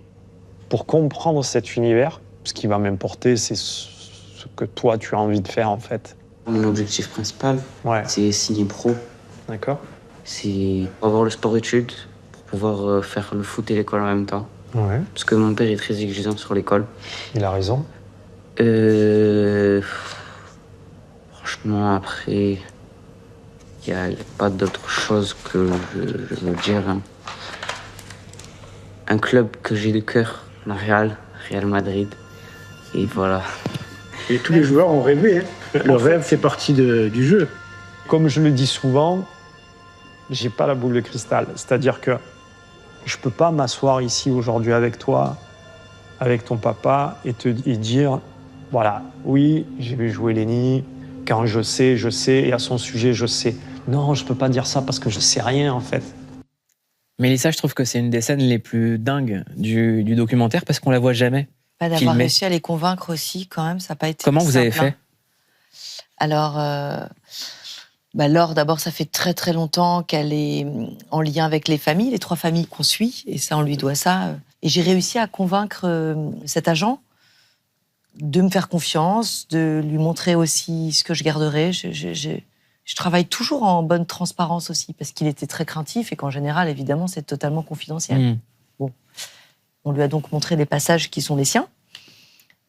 pour comprendre cet univers. Ce qui va m'importer, c'est ce que toi, tu as envie de faire, en fait. Mon objectif principal, c'est signer pro. D'accord. C'est avoir le sport-études pour pouvoir faire le foot et l'école en même temps. Ouais. Parce que mon père est très exigeant sur l'école. Il a raison. Franchement, après, il n'y a pas d'autre chose que je veux dire. Hein. Un club que j'ai de cœur, le Real Madrid. Et voilà. Et tous les joueurs ont rêvé. Hein. Le rêve fait partie du jeu. Comme je le dis souvent, j'ai pas la boule de cristal. C'est-à-dire que je peux pas m'asseoir ici aujourd'hui avec toi, avec ton papa, et dire, voilà, oui, j'ai vu jouer Lenny, quand je sais, et à son sujet, je sais. Non, je peux pas dire ça parce que je sais rien, en fait. Mélissa, je trouve que c'est une des scènes les plus dingues du documentaire parce qu'on la voit jamais. Pas d'avoir réussi à les convaincre aussi, quand même, ça n'a pas été Comment simple, vous avez fait ? Alors, Laure, d'abord, ça fait très très longtemps qu'elle est en lien avec les familles, les 3 familles qu'on suit, et ça, on lui doit ça. Et j'ai réussi à convaincre cet agent de me faire confiance, de lui montrer aussi ce que je garderais. Je travaille toujours en bonne transparence aussi, parce qu'il était très craintif et qu'en général, évidemment, c'est totalement confidentiel. Bon. On lui a donc montré des passages qui sont les siens.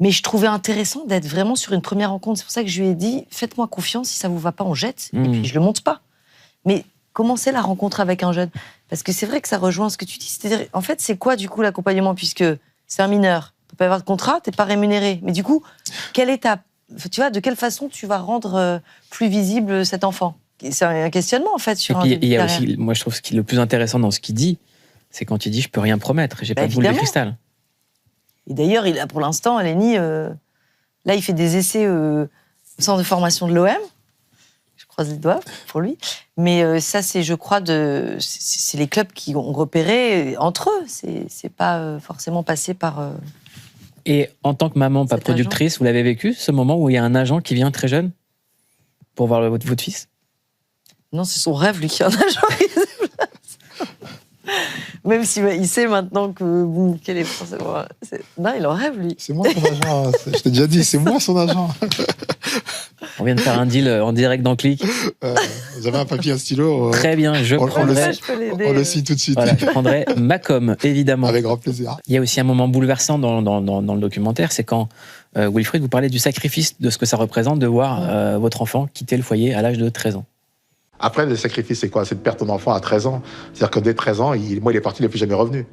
Mais je trouvais intéressant d'être vraiment sur une première rencontre. C'est pour ça que je lui ai dit, faites-moi confiance, si ça vous va pas, on jette. Et puis je le monte pas. Mais commencez la rencontre avec un jeune. Parce que c'est vrai que ça rejoint ce que tu dis. C'est-à-dire, en fait, c'est quoi du coup l'accompagnement ? Puisque c'est un mineur, il peut pas y avoir de contrat, t'es pas rémunéré. Mais du coup, quelle étape ? Tu vois, de quelle façon tu vas rendre plus visible cet enfant ? C'est un questionnement en fait sur un début de carrière. Il y a aussi, moi je trouve ce qui est le plus intéressant dans ce qu'il dit, c'est quand il dit je peux rien promettre, j'ai pas de boule de cristal. Et d'ailleurs, il a pour l'instant, Lenny, là il fait des essais au centre de formation de l'OM. Je croise les doigts pour lui. Mais ça, c'est, je crois, c'est les clubs qui ont repéré entre eux. C'est pas forcément passé par. Et en tant que maman, pas productrice, agent. Vous l'avez vécu, ce moment où il y a un agent qui vient très jeune pour voir votre fils ? Non, c'est son rêve, lui, qui est un agent qui se déplace. Même s'il sait maintenant que quel est non, il en rêve, lui. C'est moi son agent. Je t'ai déjà dit, c'est moi son agent. On vient de faire un deal en direct dans Click. Vous avez un papier, un stylo Très bien, on le signe tout de suite. Voilà, je prendrai ma com, évidemment. Avec grand plaisir. Il y a aussi un moment bouleversant dans le documentaire, c'est quand Wilfried, vous parlez du sacrifice de ce que ça représente de voir votre enfant quitter le foyer à l'âge de 13 ans. Après, le sacrifice, c'est quoi ? C'est de perdre ton enfant à 13 ans. C'est-à-dire que dès 13 ans, il est parti, il n'est plus jamais revenu.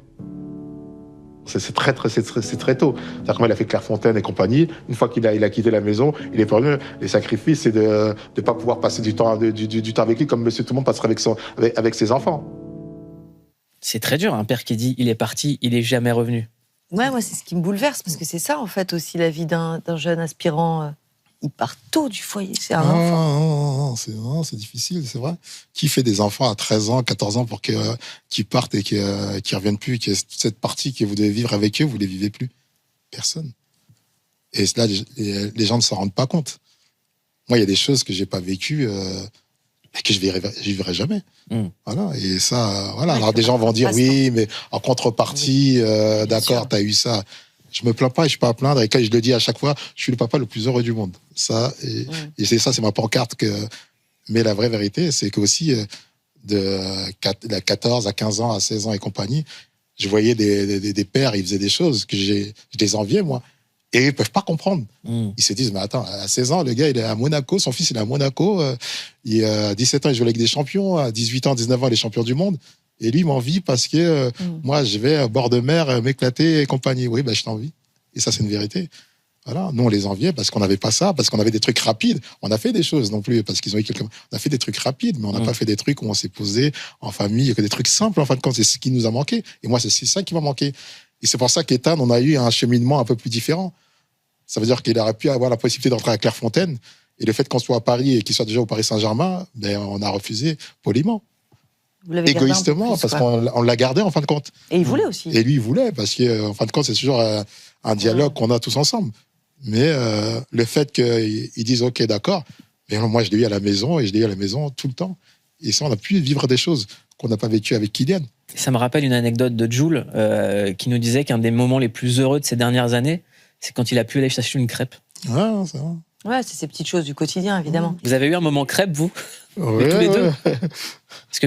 C'est très tôt. C'est-à-dire que moi, il a fait Clairefontaine et compagnie. Une fois qu'il a quitté la maison, il est pas revenu. Les sacrifices, c'est de ne pas pouvoir passer du temps avec lui comme monsieur tout le monde passerait avec ses enfants. C'est très dur, un père qui dit il est parti, il est jamais revenu. Ouais, moi, c'est ce qui me bouleverse, parce que c'est ça, en fait, aussi la vie d'un jeune aspirant. Il part tôt du foyer, c'est un enfant. C'est difficile, c'est vrai. Qui fait des enfants à 13 ans, 14 ans pour qu'ils partent et qu'ils ne reviennent plus, cette partie que vous devez vivre avec eux, vous ne les vivez plus ? Personne. Et là, les gens ne s'en rendent pas compte. Moi, il y a des choses que je n'ai pas vécues et que je vivrai jamais. Voilà. Et ça, voilà. Ouais, alors, des gens vont dire oui, mais en contrepartie, d'accord, tu as eu ça. Je me plains pas et je suis pas à plaindre. Et quand je le dis à chaque fois, je suis le papa le plus heureux du monde. Ça, et c'est ça, c'est ma pancarte. Mais la vraie vérité, c'est que aussi, de 14 à 15 ans, à 16 ans et compagnie, je voyais des pères, ils faisaient des choses que je les enviais, moi. Et ils peuvent pas comprendre. Ils se disent, mais attends, à 16 ans, le gars, il est à Monaco, son fils, il est à Monaco, à 17 ans, il joue avec des champions, à 18 ans, 19 ans, il est champion du monde. Et lui, il m'envie parce que moi, je vais à bord de mer m'éclater et compagnie. Oui, je t'envie. Et ça, c'est une vérité. Voilà. Nous, on les enviait parce qu'on n'avait pas ça, parce qu'on avait des trucs rapides. On a fait des choses non plus, parce qu'ils ont eu quelqu'un. On a fait des trucs rapides, mais on n'a pas fait des trucs où on s'est posé en famille, que des trucs simples, en fin de compte. C'est ce qui nous a manqué. Et moi, c'est ça qui m'a manqué. Et c'est pour ça qu'Ethan, on a eu un cheminement un peu plus différent. Ça veut dire qu'il aurait pu avoir la possibilité d'entrer à Clairefontaine. Et le fait qu'on soit à Paris et qu'il soit déjà au Paris Saint-Germain, on a refusé poliment. Égoïstement, parce qu'on l'a gardé en fin de compte. Et il voulait aussi. Et lui, il voulait, parce qu'en fin de compte, c'est toujours un dialogue qu'on a tous ensemble. Mais le fait qu'ils disent, OK, d'accord, mais moi, je l'ai eu à la maison, et je l'ai eu à la maison tout le temps. Et ça, on a pu vivre des choses qu'on n'a pas vécues avec Kylian. Ça me rappelle une anecdote de Jules, qui nous disait qu'un des moments les plus heureux de ces dernières années, c'est quand il a pu aller chercher une crêpe. Ah, ça va. Ouais, c'est ces petites choses du quotidien, évidemment. Vous avez eu un moment crêpe, vous? Ouais, tous les deux? Parce que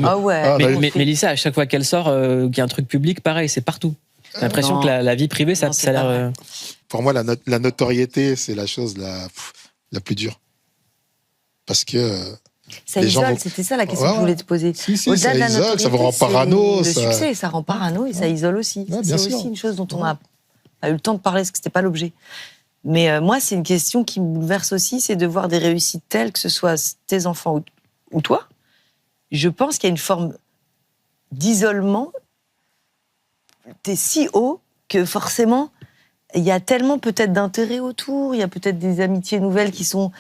mais Mélissa, à chaque fois qu'elle sort, qu'il y a un truc public, pareil, c'est partout. J'ai l'impression que la vie privée, ça a l'air... Pour moi, la notoriété, c'est la chose la plus dure. Parce que... Ça isole, c'était ça la question que je voulais te poser. Au-delà de la notoriété, ça vous rend parano. Le succès, ça rend parano et ça isole aussi. C'est aussi une chose dont on n'a pas eu le temps de parler, parce que c'était pas l'objet. Mais moi, c'est une question qui me bouleverse aussi, c'est de voir des réussites telles, que ce soit tes enfants ou toi. Je pense qu'il y a une forme d'isolement. T'es si haut que forcément, il y a tellement peut-être d'intérêt autour, il y a peut-être des amitiés nouvelles qui sont...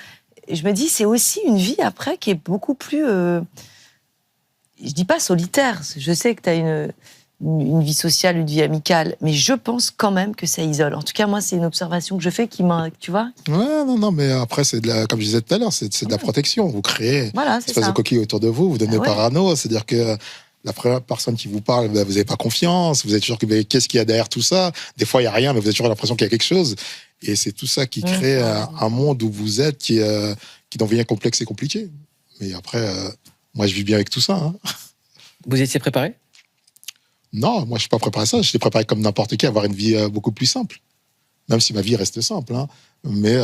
Je me dis, c'est aussi une vie après qui est beaucoup plus... je dis pas solitaire, je sais que t'as une vie sociale, une vie amicale, mais je pense quand même que ça isole. En tout cas, moi, c'est une observation que je fais qui m'a... Tu vois ? Ouais, non, mais après, c'est comme je disais tout à l'heure, c'est de la protection. Vous créez une espèce de coquille autour de vous, vous devenez parano, c'est-à-dire que la première personne qui vous parle, vous n'avez pas confiance, vous êtes toujours qu'est-ce qu'il y a derrière tout ça. Des fois, il n'y a rien, mais vous avez toujours l'impression qu'il y a quelque chose. Et c'est tout ça qui crée un monde où vous êtes qui devient complexe et compliqué. Mais après, moi, je vis bien avec tout ça. Hein. Vous étiez préparé ? Non, moi, je ne suis pas préparé à ça. Je suis préparé comme n'importe qui à avoir une vie beaucoup plus simple. Même si ma vie reste simple. Hein. Mais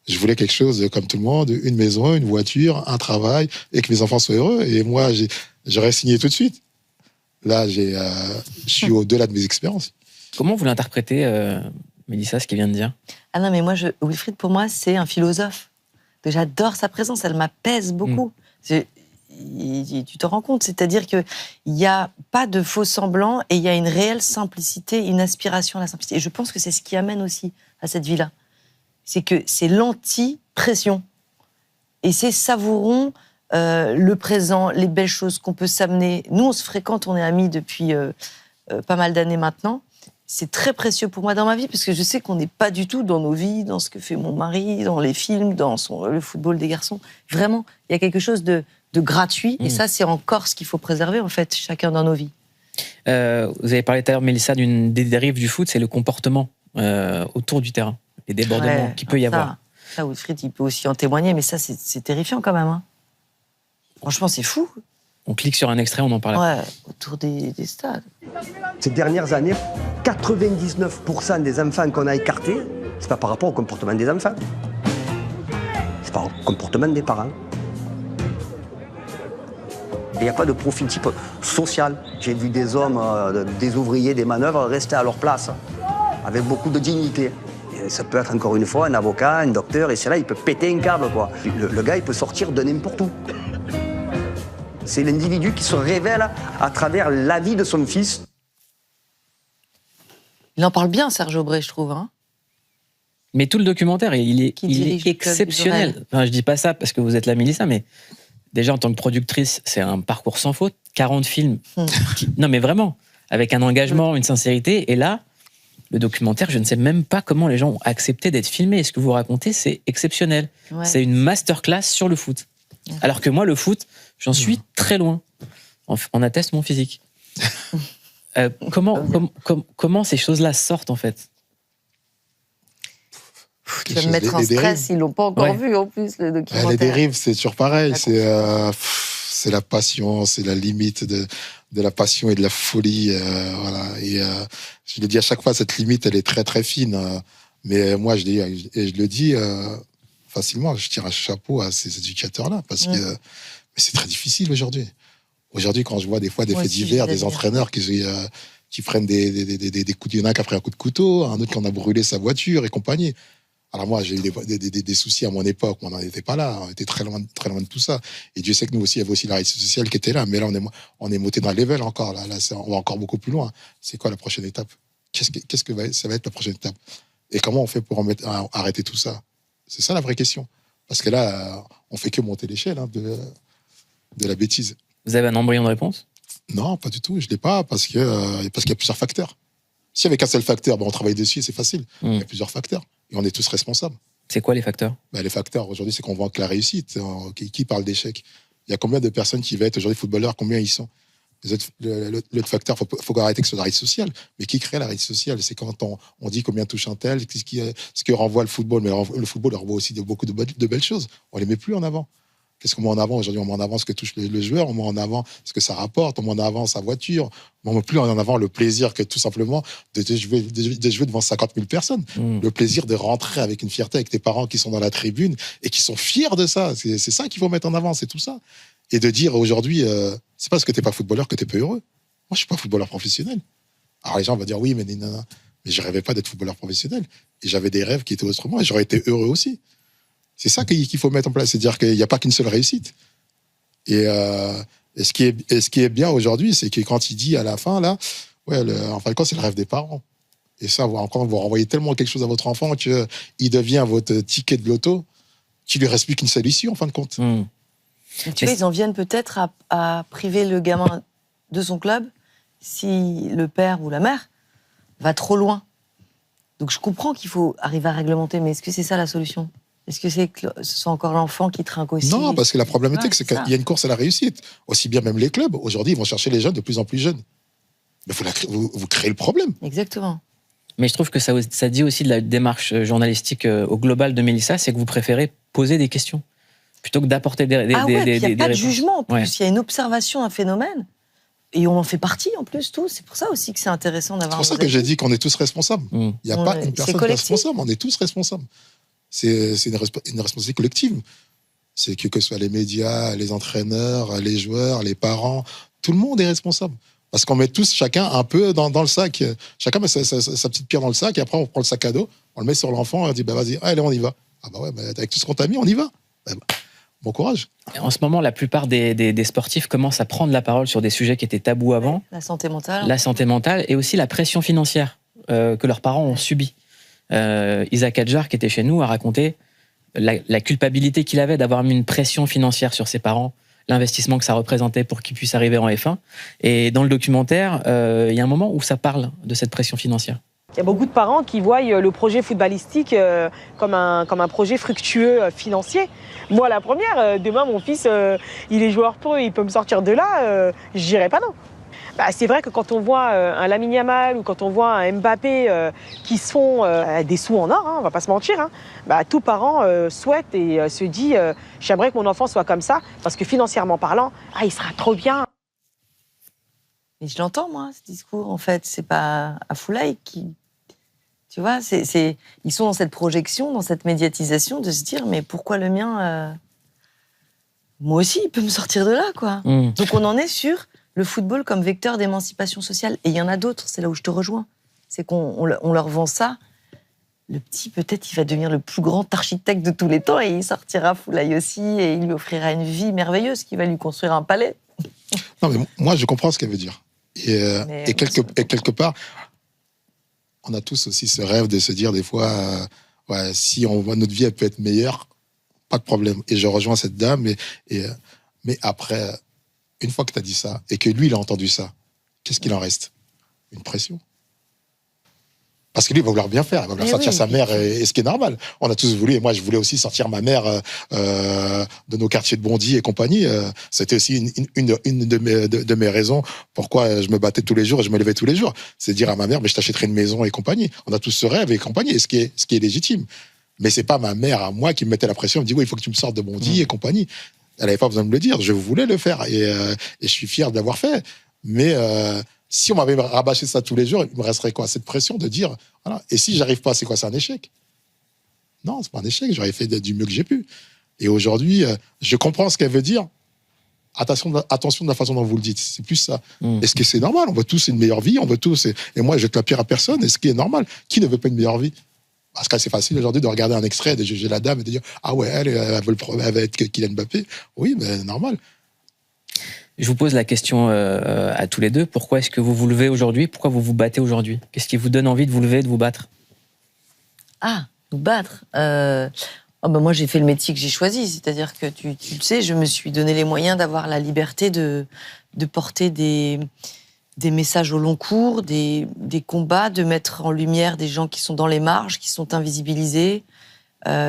je voulais quelque chose comme tout le monde, une maison, une voiture, un travail, et que mes enfants soient heureux. Et moi, j'aurais signé tout de suite. Là, je suis au-delà de mes expériences. Comment vous l'interprétez, Mélissa, ce qu'il vient de dire ? Ah non, mais moi, Wilfried, pour moi, c'est un philosophe. J'adore sa présence, elle m'apaise beaucoup. Tu te rends compte, c'est-à-dire qu'il n'y a pas de faux semblants et il y a une réelle simplicité, une aspiration à la simplicité. Et je pense que c'est ce qui amène aussi à cette vie-là. C'est que c'est l'anti-pression. Et c'est savourons le présent, les belles choses qu'on peut s'amener. Nous, on se fréquente, on est amis depuis pas mal d'années maintenant. C'est très précieux pour moi dans ma vie, parce que je sais qu'on n'est pas du tout dans nos vies, dans ce que fait mon mari, dans les films, dans le football des garçons. Vraiment, il y a quelque chose de gratuit, et ça, c'est encore ce qu'il faut préserver, en fait, chacun dans nos vies. Vous avez parlé tout à l'heure, Mélissa, d'une des dérives du foot, c'est le comportement autour du terrain, les débordements qu'il peut y avoir. Ça, Wilfried, il peut aussi en témoigner, mais ça, c'est terrifiant quand même. Hein. Franchement, c'est fou. On clique sur un extrait, on en parle. Ouais, autour des stades. Ces dernières années, 99% des enfants qu'on a écartés, c'est pas par rapport au comportement des enfants. C'est par rapport au comportement des parents. Il n'y a pas de profil type social. J'ai vu des hommes, des ouvriers, des manœuvres rester à leur place, avec beaucoup de dignité. Et ça peut être encore une fois un avocat, un docteur, et c'est là, il peut péter un câble, quoi. Le gars, il peut sortir de n'importe où. C'est l'individu qui se révèle à travers la vie de son fils. Il en parle bien, Serge Aubray, je trouve. Hein. Mais tout le documentaire, il est exceptionnel. Enfin, je dis pas ça parce que vous êtes la Mélissa, mais déjà, en tant que productrice, c'est un parcours sans faute. 40 films. Non, mais vraiment, avec un engagement, une sincérité. Et là, le documentaire, je ne sais même pas comment les gens ont accepté d'être filmés. Et ce que vous racontez, c'est exceptionnel. Ouais. C'est une masterclass sur le foot. Ouais. Alors que moi, le foot, j'en suis très loin. On atteste mon physique. Comment ces choses-là sortent, en fait? Tu vas me mettre en stress, ils l'ont pas encore vu, en plus, le documentaire. Les dérives, c'est toujours pareil. C'est la passion, c'est la limite de la passion et de la folie. Voilà. Et je le dis à chaque fois, cette limite, elle est très, très fine. Mais moi, je le dis facilement, je tire un chapeau à ces éducateurs-là, parce que mais c'est très difficile aujourd'hui. Aujourd'hui, quand je vois des fois des faits divers, des entraîneurs qui prennent des coups de... Il y en a qui a pris un coup de couteau, un autre qui en a brûlé sa voiture et compagnie. Alors moi, j'ai eu des soucis à mon époque, on n'en était pas là, on était très loin de tout ça. Et Dieu sait que nous aussi, il y avait aussi la réussite sociale qui était là, mais là, on est monté dans le level encore. Là, on va encore beaucoup plus loin. C'est quoi la prochaine étape? Qu'est-ce que ça va être la prochaine étape? Et comment on fait pour arrêter tout ça? C'est ça la vraie question. Parce que là, on fait que monter l'échelle de la bêtise. Vous avez un embryon de réponse? Non, pas du tout. Je ne l'ai pas parce qu'il y a plusieurs facteurs. S'il n'y avait qu'un seul facteur, on travaille dessus et c'est facile. Il y a plusieurs facteurs. Et on est tous responsables. C'est quoi les facteurs? Les facteurs, aujourd'hui, c'est qu'on voit que la réussite. Qui parle d'échec? Il y a combien de personnes qui vont être aujourd'hui footballeurs? Combien ils sont? L'autre facteur, il faut arrêter que ce soit la réussite sociale. Mais qui crée la réussite sociale? C'est quand on dit combien touche un tel, ce que renvoie le football. Mais le football renvoie aussi beaucoup de belles choses. On ne les met plus en avant. Qu'est-ce qu'on met en avant aujourd'hui? On met en avant ce que touche le joueur, on met en avant ce que ça rapporte, on met en avant sa voiture, on ne met plus en avant le plaisir que tout simplement de jouer devant 50 000 personnes. Le plaisir de rentrer avec une fierté avec tes parents qui sont dans la tribune et qui sont fiers de ça. C'est ça qu'il faut mettre en avant, c'est tout ça. Et de dire aujourd'hui, c'est parce que tu n'es pas footballeur que tu n'es pas heureux. Moi, je ne suis pas footballeur professionnel. Alors les gens vont dire oui, mais je ne rêvais pas d'être footballeur professionnel. Et j'avais des rêves qui étaient autrement et j'aurais été heureux aussi. C'est ça qu'il faut mettre en place, c'est-à-dire qu'il n'y a pas qu'une seule réussite. Et ce qui est bien aujourd'hui, c'est que quand il dit à la fin, là, en fin de compte, c'est le rêve des parents. Et ça, encore, vous renvoyez tellement quelque chose à votre enfant qu'il devient votre ticket de loto, qu'il ne lui reste plus qu'une seule issue, en fin de compte. Tu vois, ils en viennent peut-être à priver le gamin de son club si le père ou la mère va trop loin. Donc je comprends qu'il faut arriver à réglementer, mais est-ce que c'est ça la solution? Est-ce que ce soit encore l'enfant qui trinque aussi? Non, parce que la problématique, c'est qu'il y a une course à la réussite. Aussi bien même les clubs, aujourd'hui, ils vont chercher les jeunes de plus en plus jeunes. Mais vous créez le problème. Exactement. Mais je trouve que ça dit aussi de la démarche journalistique au global de Mélissa, c'est que vous préférez poser des questions plutôt que d'apporter des il n'y a pas de réponses. jugement en plus, il y a une observation, un phénomène. Et on en fait partie en plus, tous. C'est pour ça aussi que c'est intéressant d'avoir... C'est pour ça que j'ai dit qu'on est tous responsables. Il n'y a pas une personne responsable, on est tous responsables. C'est une responsabilité collective. C'est que ce soit les médias, les entraîneurs, les joueurs, les parents, tout le monde est responsable. Parce qu'on met tous, chacun, un peu dans le sac. Chacun met sa petite pierre dans le sac, et après, on prend le sac à dos, on le met sur l'enfant, et on dit, vas-y, allez, on y va. Ah bah ouais, avec tout ce qu'on t'a mis, on y va. Bon courage. En ce moment, la plupart des sportifs commencent à prendre la parole sur des sujets qui étaient tabous avant. La santé mentale. La santé mentale, et aussi la pression financière que leurs parents ont subie. Isaac Adjar, qui était chez nous, a raconté la culpabilité qu'il avait d'avoir mis une pression financière sur ses parents, l'investissement que ça représentait pour qu'ils puissent arriver en F1. Et dans le documentaire, il y a un moment où ça parle de cette pression financière. Il y a beaucoup de parents qui voient le projet footballistique comme un projet fructueux financier. Moi, la première, demain, mon fils, il est joueur pro, il peut me sortir de là, je dirais pas non. C'est vrai que quand on voit un Lamine Yamal ou quand on voit un Mbappé qui se font des sous en or, on va pas se mentir, tout parent souhaite et se dit j'aimerais que mon enfant soit comme ça parce que financièrement parlant, il sera trop bien. Mais je l'entends, moi, ce discours, en fait. C'est pas Afoulaye qui... Tu vois, ils sont dans cette projection, dans cette médiatisation de se dire mais pourquoi le mien... Moi aussi, il peut me sortir de là, quoi. Donc on en est sur... le football comme vecteur d'émancipation sociale. Et il y en a d'autres, c'est là où je te rejoins. C'est qu'on leur vend ça. Le petit, peut-être, il va devenir le plus grand architecte de tous les temps et il sortira Afoulaye aussi et il lui offrira une vie merveilleuse qui va lui construire un palais. Non, mais moi, je comprends ce qu'elle veut dire. Et quelque part, on a tous aussi ce rêve de se dire des fois, si on voit notre vie, elle peut être meilleure, pas de problème. Et je rejoins cette dame. Mais après... une fois que tu as dit ça, et que lui, il a entendu ça, qu'est-ce qu'il en reste? Une pression. Parce que lui, il va vouloir bien faire, il va vouloir sortir sa mère, et ce qui est normal. On a tous voulu, et moi, je voulais aussi sortir ma mère de nos quartiers de Bondy et compagnie. C'était aussi une de mes raisons pourquoi je me battais tous les jours et je me levais tous les jours. C'est dire à ma mère, mais je t'achèterai une maison et compagnie. On a tous ce rêve et compagnie, et ce qui est légitime. Mais c'est pas ma mère à moi qui me mettait la pression, elle me dit, oui, il faut que tu me sortes de Bondy et compagnie. Elle n'avait pas besoin de me le dire, je voulais le faire et je suis fier de l'avoir fait. Mais Si on m'avait rabâché ça tous les jours, il me resterait quoi? Cette pression de dire, voilà. Et si j'arrive pas, c'est quoi? C'est un échec? Non, c'est pas un échec. J'aurais fait du mieux que j'ai pu. Et aujourd'hui, je comprends ce qu'elle veut dire. Attention de la façon dont vous le dites. C'est plus ça. Est-ce que c'est normal? On veut tous une meilleure vie. On veut tous. Et moi, je jette la pierre à personne. Est-ce qui est normal? Qui ne veut pas une meilleure vie? Parce que c'est facile aujourd'hui de regarder un extrait, de juger la dame et de dire ah ouais, elle veut être Kylian Mbappé. Oui, mais normal. Je vous pose la question à tous les deux. Pourquoi est-ce que vous vous levez aujourd'hui? Pourquoi vous vous battez aujourd'hui? Qu'est-ce qui vous donne envie de vous lever et de vous battre? Ah, nous battre moi, j'ai fait le métier que j'ai choisi. C'est-à-dire que, tu le sais, je me suis donné les moyens d'avoir la liberté de porter des messages au long cours, des combats, de mettre en lumière des gens qui sont dans les marges, qui sont invisibilisés,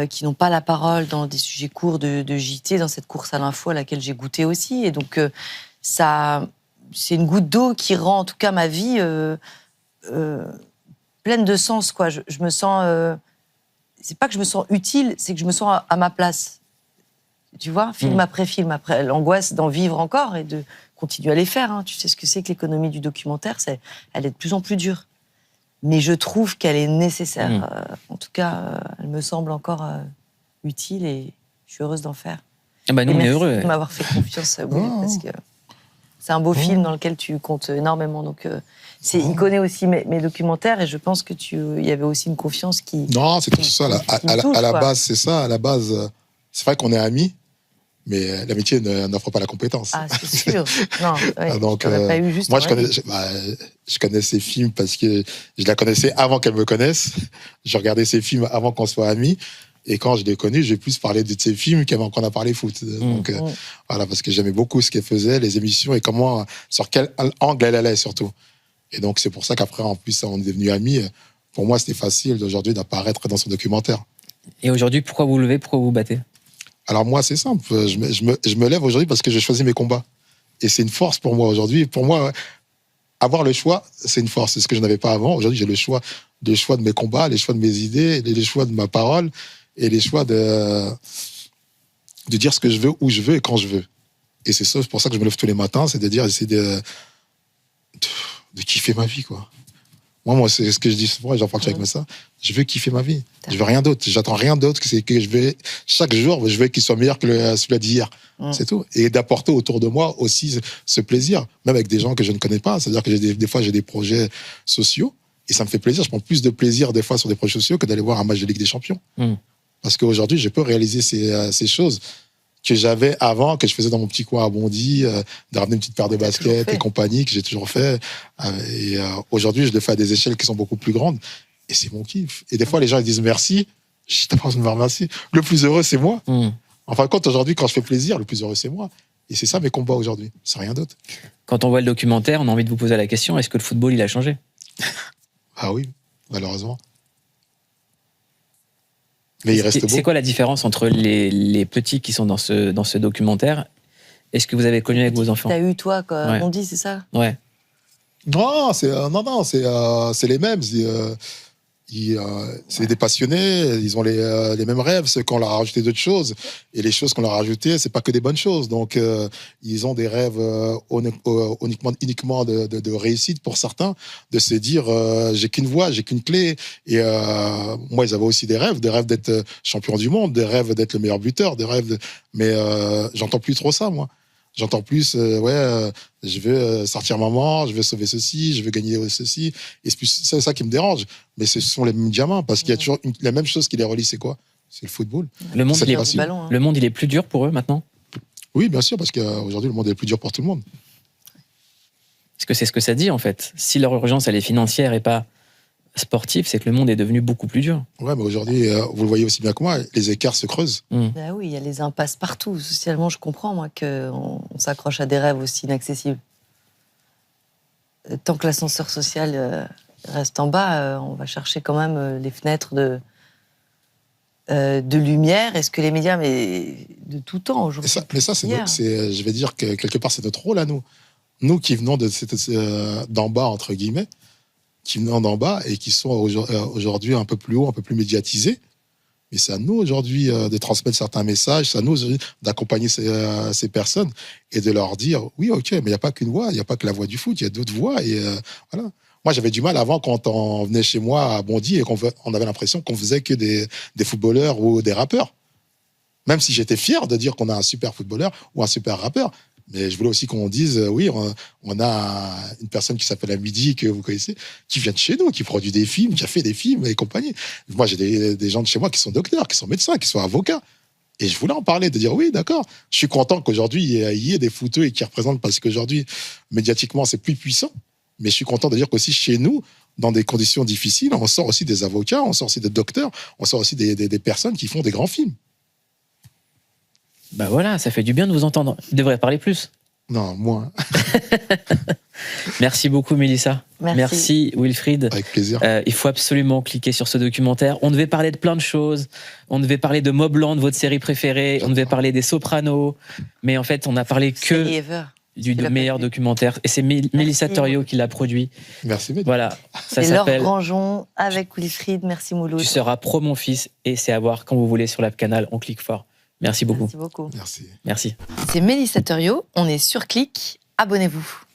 qui n'ont pas la parole dans des sujets courts de JT, dans cette course à l'info à laquelle j'ai goûté aussi. Et donc, ça, c'est une goutte d'eau qui rend, en tout cas, ma vie pleine de sens, quoi. Je me sens... c'est pas que je me sens utile, c'est que je me sens à ma place. Tu vois, film après l'angoisse d'en vivre encore et de continuer à les faire. Hein. Tu sais ce que c'est que l'économie du documentaire, elle est de plus en plus dure. Mais je trouve qu'elle est nécessaire. En tout cas, elle me semble encore utile et je suis heureuse d'en faire. Ah bah nous, on est heureux. Merci de m'avoir fait confiance, parce que c'est un beau film dans lequel tu comptes énormément. Donc, il connaît aussi mes documentaires et je pense que il y avait aussi une confiance qui... Non, c'est tout ça. À la base, c'est ça. À la base, c'est vrai qu'on est amis, mais l'amitié n'offre pas la compétence. Ah, c'est sûr. Non, ouais, donc, pas eu juste moi, je connais ses films parce que je la connaissais avant qu'elle me connaisse. Je regardais ses films avant qu'on soit amis. Et quand je l'ai connue, j'ai plus parlé de ses films qu'avant qu'on a parlé foot. Donc, voilà, parce que j'aimais beaucoup ce qu'elle faisait, les émissions et sur quel angle elle allait surtout. Et donc, c'est pour ça qu'après, en plus, on est devenus amis. Pour moi, c'était facile aujourd'hui d'apparaître dans son documentaire. Et aujourd'hui, pourquoi vous levez, pourquoi vous vous battez? Alors moi, c'est simple. Je me lève aujourd'hui parce que j'ai choisi mes combats. Et c'est une force pour moi aujourd'hui. Pour moi, avoir le choix, c'est une force. C'est ce que je n'avais pas avant. Aujourd'hui, j'ai le choix de mes combats, les choix de mes idées, les choix de ma parole et les choix de dire ce que je veux, où je veux et quand je veux. Et c'est ça, c'est pour ça que je me lève tous les matins, c'est-à-dire essayer de kiffer ma vie, quoi. Moi, c'est ce que je dis souvent, et j'en parle avec ça. Je veux kiffer ma vie. Je veux rien d'autre. J'attends rien d'autre que je veux, chaque jour, je veux qu'il soit meilleur que celui d'hier. C'est tout. Et d'apporter autour de moi aussi ce plaisir, même avec des gens que je ne connais pas. C'est-à-dire que des fois, j'ai des projets sociaux et ça me fait plaisir. Je prends plus de plaisir, des fois, sur des projets sociaux que d'aller voir un match de Ligue des Champions. Parce qu'aujourd'hui, je peux réaliser ces choses que j'avais avant, que je faisais dans mon petit coin à Bondy, de ramener une petite paire de baskets et compagnie, que j'ai toujours fait. Et aujourd'hui, je le fais à des échelles qui sont beaucoup plus grandes. Et c'est mon kiff. Et des fois, les gens ils disent merci. Je dis, t'as pas besoin de me remercier. Le plus heureux, c'est moi. En fin de compte, aujourd'hui, quand je fais plaisir, le plus heureux, c'est moi. Et c'est ça mes combats aujourd'hui. C'est rien d'autre. Quand on voit le documentaire, on a envie de vous poser la question, est-ce que le football, il a changé? Ah oui, malheureusement. Mais il reste beau. C'est quoi la différence entre les petits qui sont dans ce documentaire et ce que vous avez connu avec vos enfants? T'as eu, toi, comme on dit, c'est ça? Ouais. Non, c'est les mêmes. C'est des passionnés, ils ont les mêmes rêves, ceux qu'on leur a rajouté d'autres choses. Et les choses qu'on leur a rajoutées, c'est pas que des bonnes choses. Donc, ils ont des rêves uniquement de réussite pour certains, de se dire j'ai qu'une voie, j'ai qu'une clé. Et moi, ils avaient aussi des rêves d'être champion du monde, des rêves d'être le meilleur buteur, mais j'entends plus trop ça, moi. J'entends plus, je veux sortir maman, je veux sauver ceci, je veux gagner ceci. Et c'est ça qui me dérange. Mais ce sont les mêmes diamants, parce qu'il y a toujours la même chose qui les relie, c'est quoi? C'est le football. Le monde, il est plus dur pour eux maintenant? Oui, bien sûr, parce qu'aujourd'hui, le monde est plus dur pour tout le monde. Parce que c'est ce que ça dit, en fait. Si leur urgence, elle est financière et pas sportive, c'est que le monde est devenu beaucoup plus dur. Ouais, mais aujourd'hui, vous le voyez aussi bien que moi, les écarts se creusent. Bah oui, il y a les impasses partout. Socialement, je comprends, moi, qu'on s'accroche à des rêves aussi inaccessibles. Tant que l'ascenseur social reste en bas, on va chercher quand même les fenêtres de lumière. Est-ce que les médias, mais de tout temps aujourd'hui? Mais ça, je vais dire que quelque part, c'est notre rôle à nous. Nous qui venons d'en bas, entre guillemets, qui venons d'en bas et qui sont aujourd'hui un peu plus haut, un peu plus médiatisés, Mais c'est à nous aujourd'hui de transmettre certains messages, c'est à nous d'accompagner ces personnes et de leur dire, oui, ok, mais il n'y a pas qu'une voix, il n'y a pas que la voix du foot, il y a d'autres voix. Et voilà. Moi, j'avais du mal avant quand on venait chez moi à Bondy et qu'on avait l'impression qu'on faisait que des footballeurs ou des rappeurs. Même si j'étais fier de dire qu'on a un super footballeur ou un super rappeur. Mais je voulais aussi qu'on dise, oui, on a une personne qui s'appelle Amidi, que vous connaissez, qui vient de chez nous, qui produit des films, qui a fait des films et compagnie. Moi, j'ai des gens de chez moi qui sont docteurs, qui sont médecins, qui sont avocats. Et je voulais en parler, de dire, oui, d'accord, je suis content qu'aujourd'hui, il y ait des footeux et qui représentent, parce qu'aujourd'hui, médiatiquement, c'est plus puissant. Mais je suis content de dire qu'aussi chez nous, dans des conditions difficiles, on sort aussi des avocats, on sort aussi des docteurs, on sort aussi des personnes qui font des grands films. Bah voilà, ça fait du bien de vous entendre. Il devrait parler plus. Non, moins. Merci beaucoup, Mélissa. Merci, Wilfried. Avec plaisir. Il faut absolument cliquer sur ce documentaire. On devait parler de plein de choses. On devait parler de Mobland, votre série préférée. On devait parler des Sopranos. Mais en fait, on n'a parlé que du meilleur documentaire. Et c'est Mélissa Thoriot qui l'a produit. Merci, Mélissa. Voilà. Ça s'appelle Laure Grangeon avec Wilfried. Merci, Mouloud. Tu seras pro, mon fils. Et c'est à voir quand vous voulez sur l'app Canal. On clique fort. Merci beaucoup. Merci beaucoup. Merci. Merci. C'est Mélissa Thoriot. On est sur Click. Abonnez-vous.